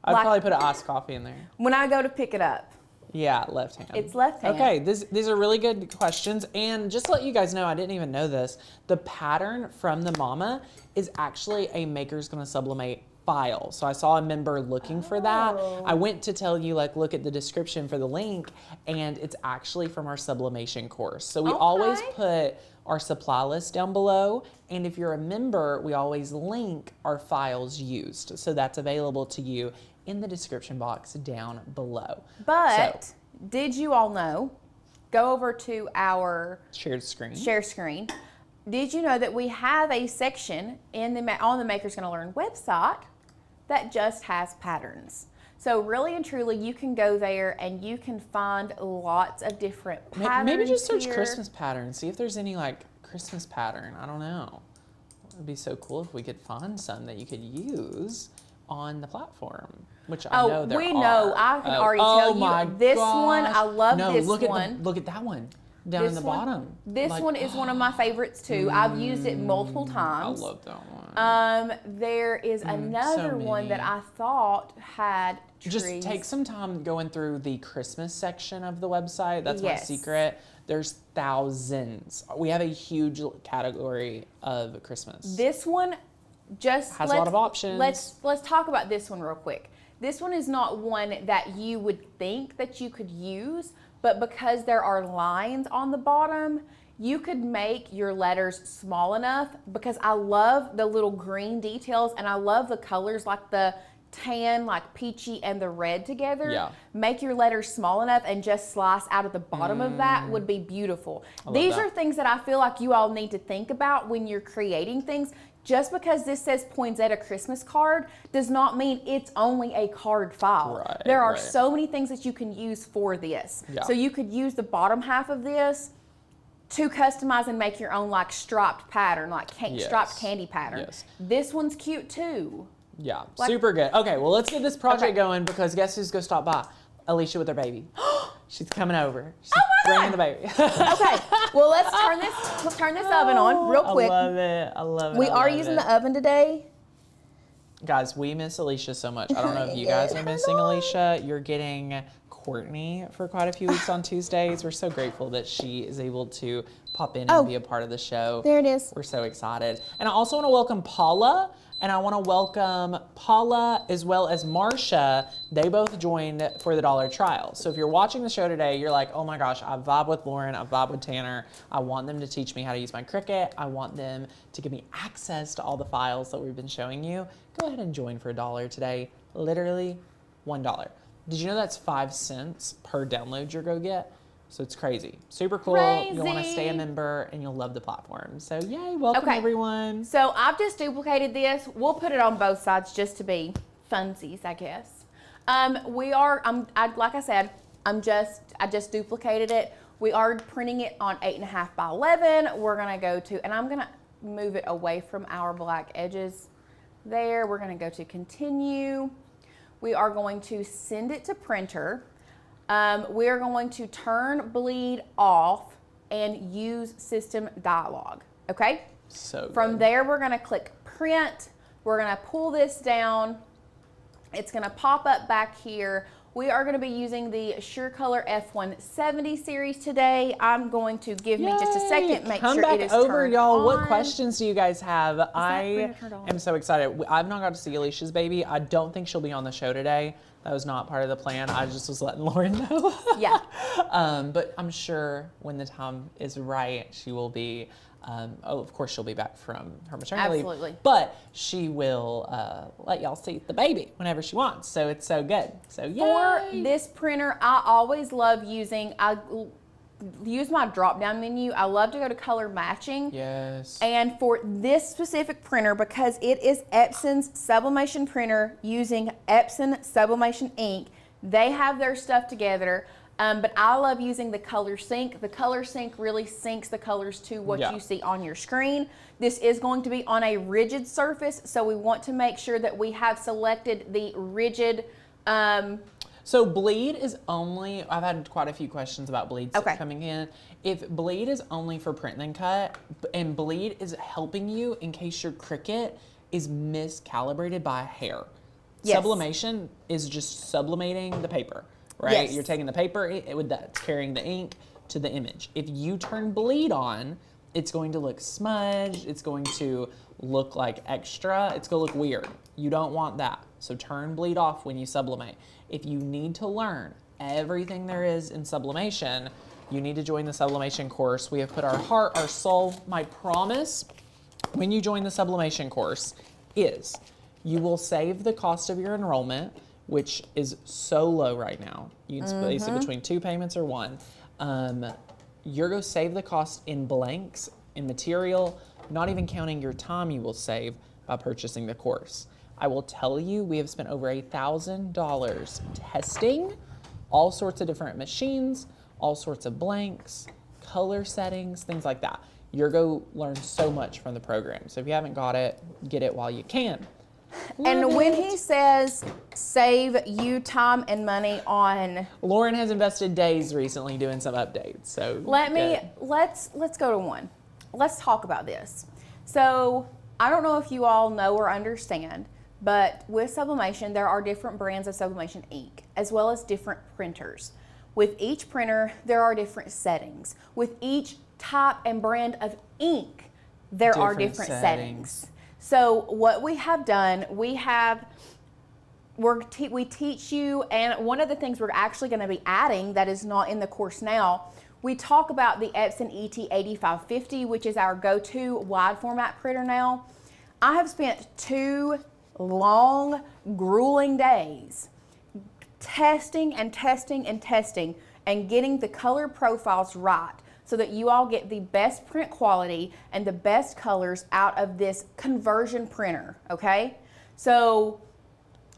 I'd probably put an iced coffee in there. When I go to pick it up. Yeah, left hand. It's left hand. Okay, these are really good questions. And just to let you guys know, I didn't even know this. The pattern from the mama is actually a Maker's Gonna Sublimate file. So I saw a member looking for that. I went to tell you, look at the description for the link, and it's actually from our sublimation course. So we always put our supply list down below. And if you're a member, we always link our files used. So that's available to you in the description box down below. But did you all know, go over to our shared screen. Did you know that we have a section on the Maker's Gonna Learn website that just has patterns? So really and truly, you can go there and you can find lots of different patterns. Maybe just search Christmas patterns. See if there's any Christmas pattern. I don't know. It would be so cool if we could find some that you could use on the platform, which I know there are. We know. I can already tell you. This one, I love this one. Look at that one down in the bottom. This one is one of my favorites too. I've used it multiple times. I love that one. There is another one that I thought had trees. Just take some time going through the Christmas section of the website. That's my secret. There's thousands. We have a huge category of Christmas. This one has a lot of options. Let's talk about this one real quick. This one is not one that you would think that you could use, but because there are lines on the bottom, you could make your letters small enough, because I love the little green details and I love the colors like the tan, like peachy, and the red together. Yeah. Make your letters small enough and just slice out at the bottom of that would be beautiful. These are things that I feel like you all need to think about when you're creating things. Just because this says Poinsettia Christmas card does not mean it's only a card file. Right, there are so many things that you can use for this. Yeah. So you could use the bottom half of this to customize and make your own striped pattern, striped candy pattern. Yes. This one's cute too. Yeah, super good. Okay, well, let's get this project going, because guess who's going to stop by? Alicia with her baby. She's coming over. She's bringing the baby. Okay, well, let's turn this oven on real quick. I love it. We are using the oven today. Guys, we miss Alicia so much. I don't know if you guys are missing Alicia. You're getting Courtney for quite a few weeks on Tuesdays. We're so grateful that she is able to pop in and be a part of the show. There it is. We're so excited. And I also want to welcome Paula, and I want to welcome Paula as well as Marsha. They both joined for the dollar trial. So if you're watching the show today, you're like, oh my gosh, I vibe with Lauren, I vibe with Tanner. I want them to teach me how to use my Cricut. I want them to give me access to all the files that we've been showing you. Go ahead and join for $1 today. Literally $1. Did you know that's 5 cents per download you're gonna get? So it's crazy. Super cool. Crazy. You'll want to stay a member and you'll love the platform. So yay, welcome everyone. So I've just duplicated this. We'll put it on both sides just to be funsies, I guess. Like I said, I just duplicated it. We are printing it on 8.5 by 11. We're gonna go to, and I'm gonna move it away from our black edges there. We're gonna go to continue. We are going to send it to printer. We are going to turn bleed off and use system dialog, okay? So good. From there, we're gonna click print. We're gonna pull this down. It's gonna pop up back here. We are gonna be using the SureColor F170 series today. I'm going to give me just a second, make sure it is over, turned y'all. on. What questions do you guys have? I printer turned on? am so excited. I've not got to see Alicia's baby. I don't think she'll be on the show today. That was not part of the plan. I just was letting Lauren know. Yeah. But I'm sure when the time is right, she will be. Of course, she'll be back from her maternity leave. Absolutely. But she will let y'all see the baby whenever she wants. So it's so good. So yay. For this printer, I always love using, I use my drop-down menu. I love to go to color matching. Yes. And for this specific printer, because it is Epson's sublimation printer using Epson sublimation ink, they have their stuff together. But I love using the color sync. The color sync really syncs the colors to what you see on your screen. This is going to be on a rigid surface, so we want to make sure that we have selected the rigid. So bleed is only, I've had quite a few questions about bleeds coming in. If bleed is only for print and then cut, and bleed is helping you in case your Cricut is miscalibrated by a hair. Yes. Sublimation is just sublimating the paper, right? Yes. You're taking the paper, that's carrying the ink to the image. If you turn bleed on, it's going to look smudged, it's going to look like extra, it's gonna look weird. You don't want that. So turn bleed off when you sublimate. If you need to learn everything there is in sublimation, you need to join the sublimation course. We have put our heart, our soul. My promise when you join the sublimation course is you will save the cost of your enrollment, which is so low right now. You can space it between 2 payments or 1. You're going to save the cost in blanks, in material, not even counting your time you will save by purchasing the course. I will tell you, we have spent over $1,000 testing all sorts of different machines, all sorts of blanks, color settings, things like that. You're going to learn so much from the program. So if you haven't got it, get it while you can. And when he says save you time and money on, Lauren has invested days recently doing some updates. So let's go to one. Let's talk about this. So I don't know if you all know or understand, but with sublimation, there are different brands of sublimation ink, as well as different printers. With each printer, there are different settings. With each type and brand of ink, there are different settings. So what we have done, we teach you, and one of the things we're actually going to be adding that is not in the course now, we talk about the Epson ET8550, which is our go-to wide format printer now. I have spent 2 long, grueling days testing and testing and testing and getting the color profiles right so that you all get the best print quality and the best colors out of this conversion printer, okay? So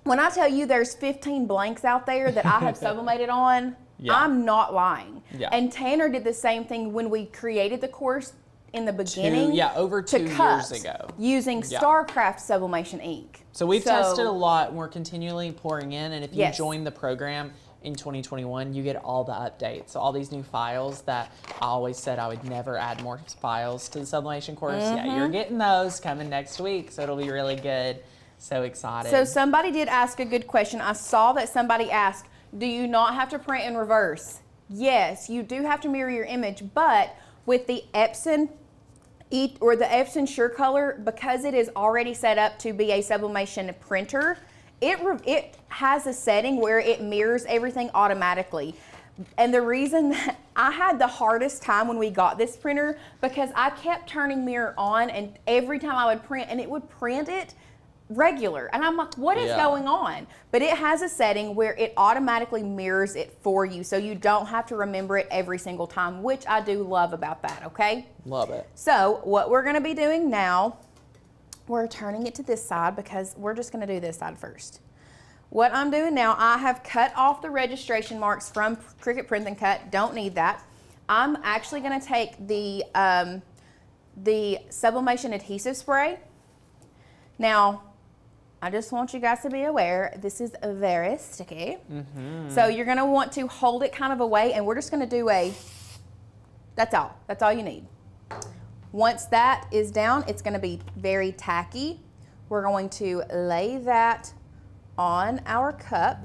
when I tell you there's 15 blanks out there that I have sublimated on, I'm not lying. And Tanner did the same thing when we created the course in the beginning. Over 2 years ago. Using StarCraft sublimation ink. So we've tested a lot and we're continually pouring in, and if you join the program in 2021, you get all the updates. So all these new files that I always said I would never add more files to the sublimation course. Yeah, you're getting those coming next week, so it'll be really good. So excited. So somebody did ask a good question. I saw that somebody asked, do you not have to print in reverse? Yes, you do have to mirror your image, but with the Epson or the Epson SureColor, because it is already set up to be a sublimation printer, it has a setting where it mirrors everything automatically. And the reason that I had the hardest time when we got this printer, because I kept turning mirror on, and every time I would print, and it would print it regular, and I'm like, what is going on? But it has a setting where it automatically mirrors it for you, so you don't have to remember it every single time, which I do love about that. Okay, love it. So what we're going to be doing now, we're turning it to this side because we're just going to do this side first. What I'm doing now, I have cut off the registration marks from Cricut Print and Cut. Don't need that. I'm actually going to take the sublimation adhesive spray. Now, I just want you guys to be aware, this is very sticky. So you're gonna want to hold it kind of away, and we're just gonna do that's all you need. Once that is down, it's gonna be very tacky. We're going to lay that on our cup.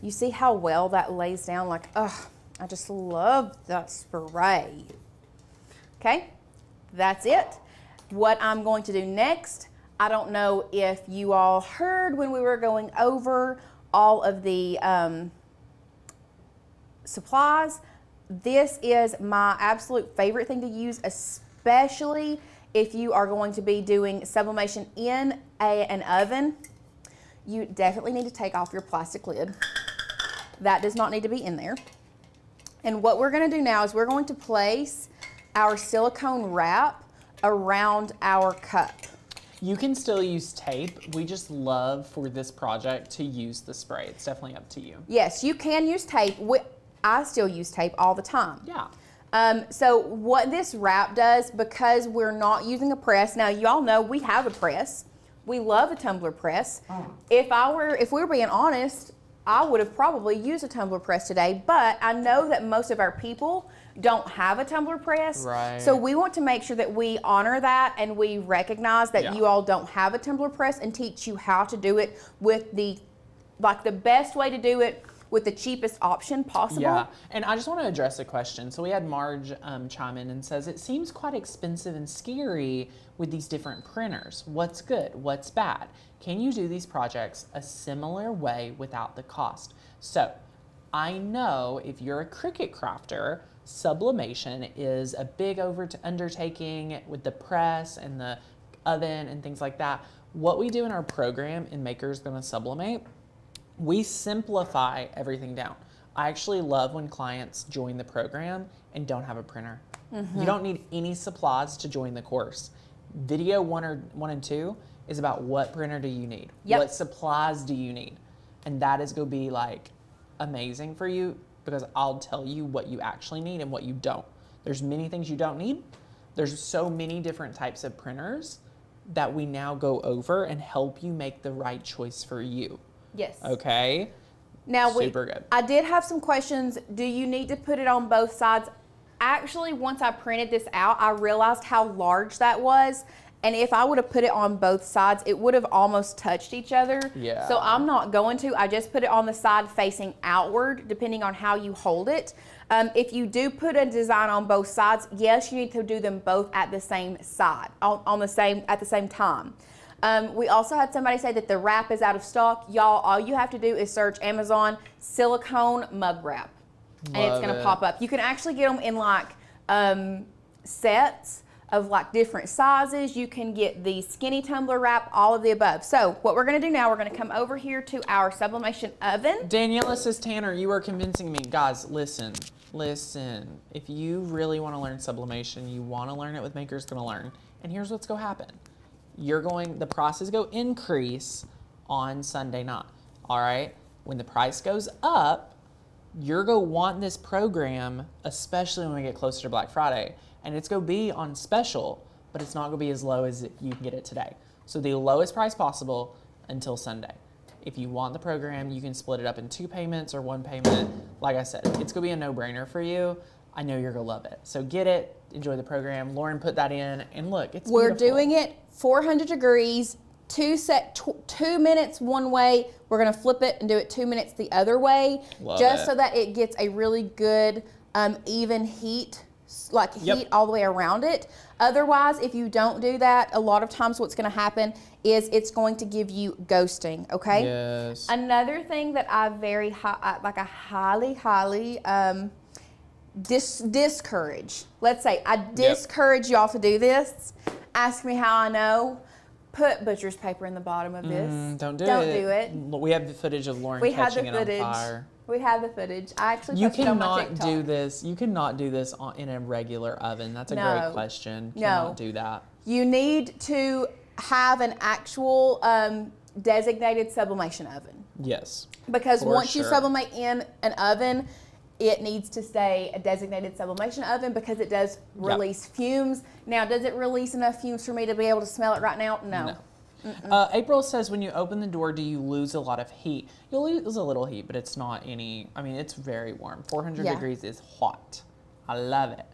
You see how well that lays down? Like, oh, I just love that spray. Okay, that's it. What I'm going to do next, I don't know if you all heard when we were going over all of the supplies. This is my absolute favorite thing to use, especially if you are going to be doing sublimation in an oven. You definitely need to take off your plastic lid. That does not need to be in there. And what we're going to do now is we're going to place our silicone wrap around our cup. You can still use tape. We just love for this project to use the spray. It's definitely up to you. Yes, you can use tape. I still use tape all the time. Yeah. So what this wrap does, because we're not using a press, now y'all know we have a press. We love a tumbler press. If we were being honest, I would have probably used a tumbler press today, but I know that most of our people don't have a tumbler press. Right. So we want to make sure that we honor that and we recognize that you all don't have a tumbler press, and teach you how to do it with the best way to do it with the cheapest option possible. Yeah, and I just want to address a question. So we had Marge chime in and says, it seems quite expensive and scary with these different printers. What's good? What's bad? Can you do these projects a similar way without the cost? So I know if you're a Cricut crafter, sublimation is a big undertaking with the press and the oven and things like that. What we do in our program in Maker's Gonna Sublimate, we simplify everything down. I actually love when clients join the program and don't have a printer. You don't need any supplies to join the course. Video 1 and 2 is about what printer do you need? What supplies do you need? And that is going to be like amazing for you, because I'll tell you what you actually need and what you don't. There's many things you don't need. There's so many different types of printers that we now go over and help you make the right choice for you. Yes. Okay. Now, super good. I did have some questions. Do you need to put it on both sides? Actually, once I printed this out, I realized how large that was. And if I would have put it on both sides, it would have almost touched each other. Yeah. So I'm not going to. I just put it on the side facing outward, depending on how you hold it. If you do put a design on both sides, yes, you need to do them both at the same side, at the same time. We also had somebody say that the wrap is out of stock. Y'all, all you have to do is search Amazon silicone mug wrap, and it's going to pop up. You can actually get them in like sets of like different sizes. You can get the skinny tumbler wrap, all of the above. So what we're going to do now, we're going to come over here to our sublimation oven. Daniela says, Tanner, you are convincing me. Guys, listen. If you really want to learn sublimation, you want to learn it with Maker's Gonna Learn, and here's what's going to happen. The prices go increase on Sunday night, all right? When the price goes up, you're going to want this program, especially when we get closer to Black Friday, and it's going to be on special, but it's not going to be as low as you can get it today. So the lowest price possible until Sunday. If you want the program, you can split it up in 2 payments or 1 payment. Like I said, it's going to be a no-brainer for you. I know you're going to love it. So get it, enjoy the program. Lauren put that in, and look, it's We're beautiful. doing it 400 degrees, 2 minutes one way. We're gonna flip it and do it 2 minutes the other way, so that it gets a really good even heat, heat all the way around it. Otherwise, if you don't do that, a lot of times what's gonna happen is it's going to give you ghosting, okay? Yes. Another thing that I highly discourage. Let's say I discourage y'all to do this. Ask me how I know. Put butcher's paper in the bottom of this. Don't do it. We have the footage of Lauren catching it on fire. We have the footage. I actually You posted it on my cannot TikTok. do this. You cannot do this in a regular oven. That's a great question. Cannot do that. You need to have an actual designated sublimation oven. Yes. Because once you sublimate in an oven, it needs to stay a designated sublimation oven because it does release fumes. Now, does it release enough fumes for me to be able to smell it right now? No. April says, when you open the door, do you lose a lot of heat? You'll lose a little heat, but it's not any, I mean, it's very warm. 400 degrees is hot. I love it.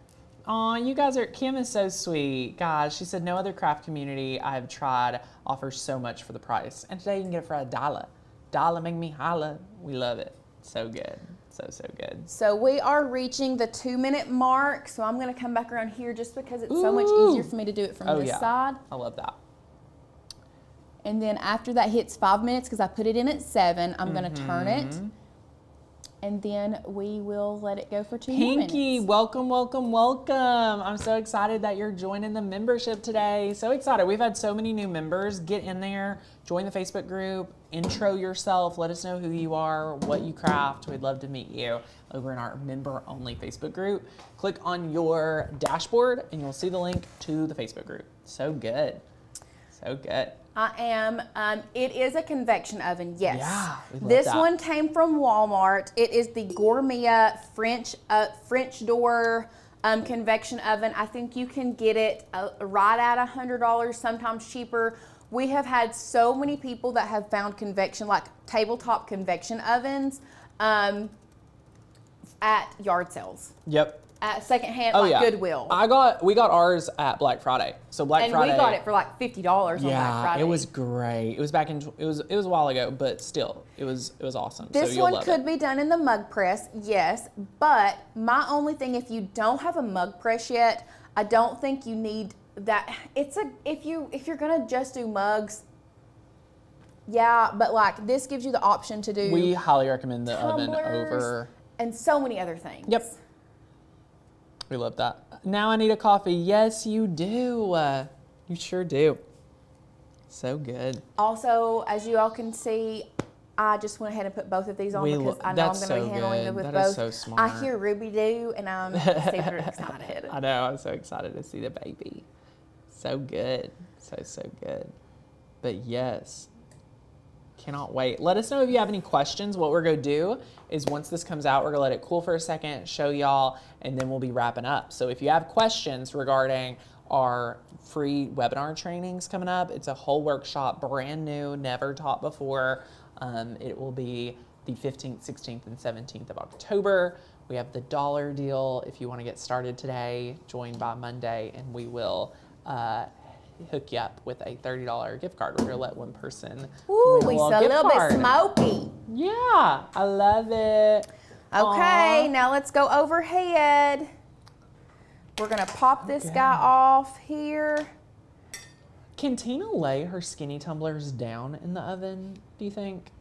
Aw, you guys are, Kim is so sweet. Gosh, she said, no other craft community I have tried offers so much for the price. And today you can get it for $1. $1 make me holla. We love it. So good. So good. So we are reaching the 2 minute mark. So I'm going to come back around here just because it's so much easier for me to do it from this side. I love that. And then after that hits 5 minutes, because I put it in at 7, I'm going to turn it. And then we will let it go for 2 more minutes. Pinky, welcome, welcome, welcome. I'm so excited that you're joining the membership today. So excited. We've had so many new members. Get in there, join the Facebook group, intro yourself, let us know who you are, what you craft. We'd love to meet you over in our member-only Facebook group. Click on your dashboard and you'll see the link to the Facebook group. So good. So good. I am. It is a convection oven, yes. Yeah, we love this that. one came from Walmart. It is the Gourmet French door convection oven. I think you can get it right at $100, sometimes cheaper. We have had so many people that have found convection, like tabletop convection ovens, at yard sales. Yep. At secondhand, Goodwill. We got ours at Black Friday. So Black Friday. And we got it for like $50 on Black Friday. It was great. It was back in, it was a while ago, but still, it was awesome. This one could be done in the mug press, yes, but my only thing, if you don't have a mug press yet, I don't think you need that. If you're gonna just do mugs, yeah, but like this gives you the option to do. We highly recommend the oven over. And so many other things. Yep. We love that. Now I need a coffee. Yes, you do. You sure do. So good. Also, as you all can see, I just went ahead and put both of these on because I know I'm going to be handling them with both. That is so smart. I hear Ruby do, and I'm super excited. I know. I'm so excited to see the baby. So good. So good. But yes. Cannot wait. Let us know if you have any questions. What we're going to do is once this comes out, we're going to let it cool for a second, show y'all, and then we'll be wrapping up. So if you have questions regarding our free webinar trainings coming up, it's a whole workshop, brand new, never taught before. It will be the 15th, 16th, and 17th of October. We have the dollar deal. If you want to get started today, join by Monday, and we will hook you up with a $30 gift card. We're going to let one person Ooh, win a little bit smoky. Yeah, I love it. Okay, Aww. now let's go overhead. We're going to pop this guy off here. Can Tina lay her skinny tumblers down in the oven, do you think?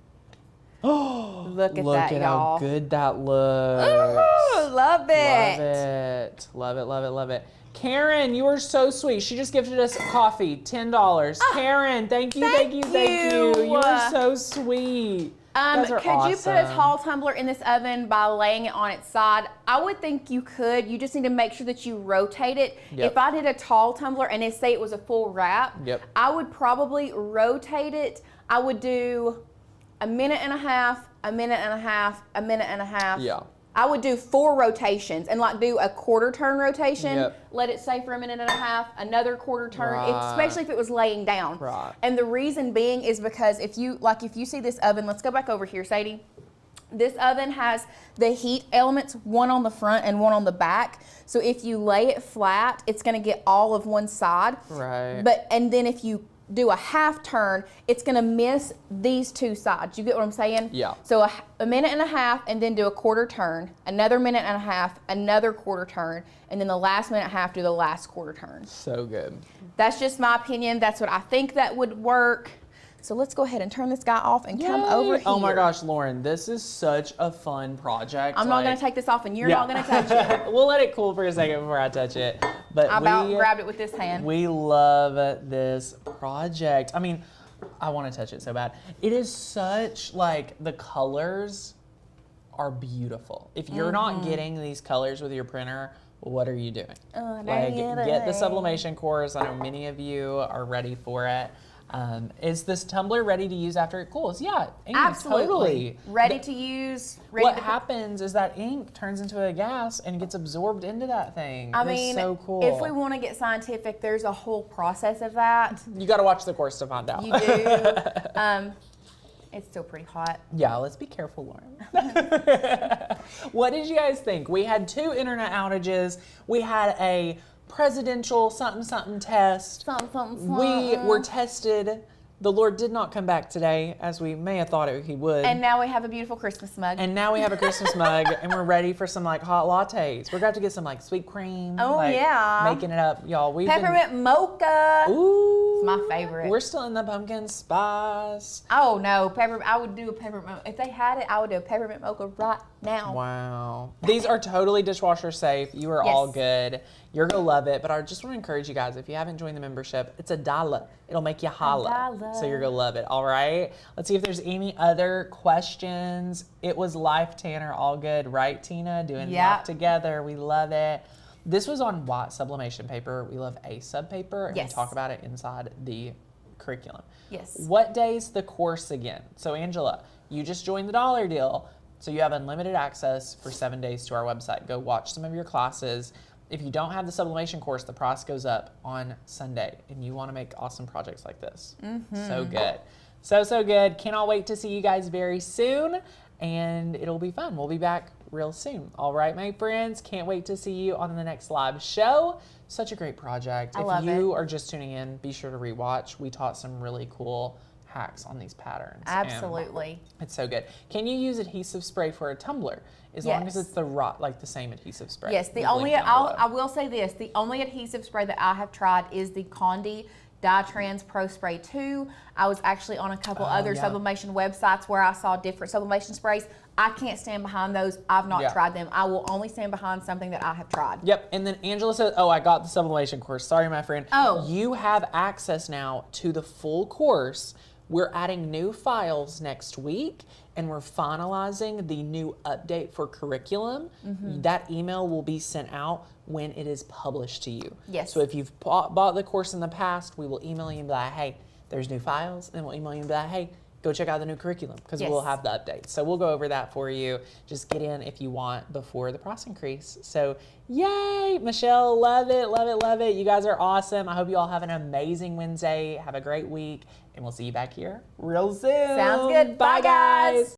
Oh, look at how y'all. good that looks. Ooh, love it. Love it. Love it, love it, love it. Karen, you are so sweet. She just gifted us coffee, $10. Karen, thank you. You are so sweet. Could you put a tall tumbler in this oven by laying it on its side? I would think you could. You just need to make sure that you rotate it. Yep. If I did a tall tumbler and say it was a full wrap, I would probably rotate it. I would do a minute and a half, a minute and a half, a minute and a half. Yeah. I would do 4 rotations and like do a quarter turn rotation, let it stay for a minute and a half, another quarter turn, especially if it was laying down. Right. And the reason being is because if you see this oven, let's go back over here, Sadie. This oven has the heat elements, one on the front and one on the back. So if you lay it flat, it's gonna get all of one side. Right. And then if you do a half turn, it's gonna miss these two sides. You get what I'm saying? Yeah. So a minute and a half, and then do a quarter turn, another minute and a half, another quarter turn, and then the last minute and a half, do the last quarter turn. So good. That's just my opinion. That's what I think that would work. So let's go ahead and turn this guy off and come over here. Oh my gosh, Lauren, this is such a fun project. I'm not going to take this off, and you're not going to touch it. We'll let it cool for a second before I touch it. But I about grabbed it with this hand. We love this project. I mean, I want to touch it so bad. It is such, like, the colors are beautiful. If you're not getting these colors with your printer, what are you doing? Like, get the sublimation course. I know many of you are ready for it. Is this tumbler ready to use after it cools? Yeah, absolutely. Totally. Ready to use. What happens is that ink turns into a gas and gets absorbed into that thing. I mean, so cool. If we want to get scientific, there's a whole process of that. You got to watch the course to find out. You do. It's still pretty hot. Yeah, let's be careful, Lauren. What did you guys think? We had 2 internet outages. We had a presidential something test. Something. We were tested. The Lord did not come back today, as we may have thought he would. And now we have a beautiful Christmas mug. And now we have a Christmas mug, and we're ready for some like hot lattes. We're going to have to get some like sweet cream. Oh, like, yeah. Making it up, y'all. Peppermint mocha. Ooh. It's my favorite. We're still in the pumpkin spice. Oh no, I would do a peppermint. If they had it, I would do a peppermint mocha right now. Wow. These are totally dishwasher safe. You are all good. You're going to love it. But I just want to encourage you guys, if you haven't joined the membership, it's $1. It'll make you holla. So you're going to love it. All right. Let's see if there's any other questions. It was life, Tanner. All good. Right, Tina? Doing life together. We love it. This was on what? Sublimation paper. We love a sub paper. And we talk about it inside the curriculum. Yes. What day's the course again? So, Angela, you just joined the dollar deal. So you have unlimited access for 7 days to our website. Go watch some of your classes. If you don't have the sublimation course, the price goes up on Sunday, and you want to make awesome projects like this. So good. So good. Cannot wait to see you guys very soon, and it'll be fun. We'll be back real soon. All right, my friends. Can't wait to see you on the next live show. Such a great project. If you are just tuning in, be sure to rewatch. We taught some really cool hacks on these patterns. Absolutely. It's so good. Can you use adhesive spray for a tumbler as long as it's the same adhesive spray? Yes. I will say this: the only adhesive spray that I have tried is the Condi Dye-Trans Pro Spray 2. I was actually on a couple other sublimation websites where I saw different sublimation sprays. I can't stand behind those. I've not tried them. I will only stand behind something that I have tried. Yep. And then Angela says, oh, I got the sublimation course. Sorry, my friend. Oh. You have access now to the full course. We're adding new files next week, and we're finalizing the new update for curriculum. That email will be sent out when it is published to you. Yes. So if you've bought the course in the past, we will email you and be like, hey, there's new files. And we'll email you and be like, hey, go check out the new curriculum, because we'll have the updates. So we'll go over that for you. Just get in if you want before the price increase. So yay, Michelle, love it, love it, love it. You guys are awesome. I hope you all have an amazing Wednesday. Have a great week, and we'll see you back here real soon. Sounds good. Bye, guys.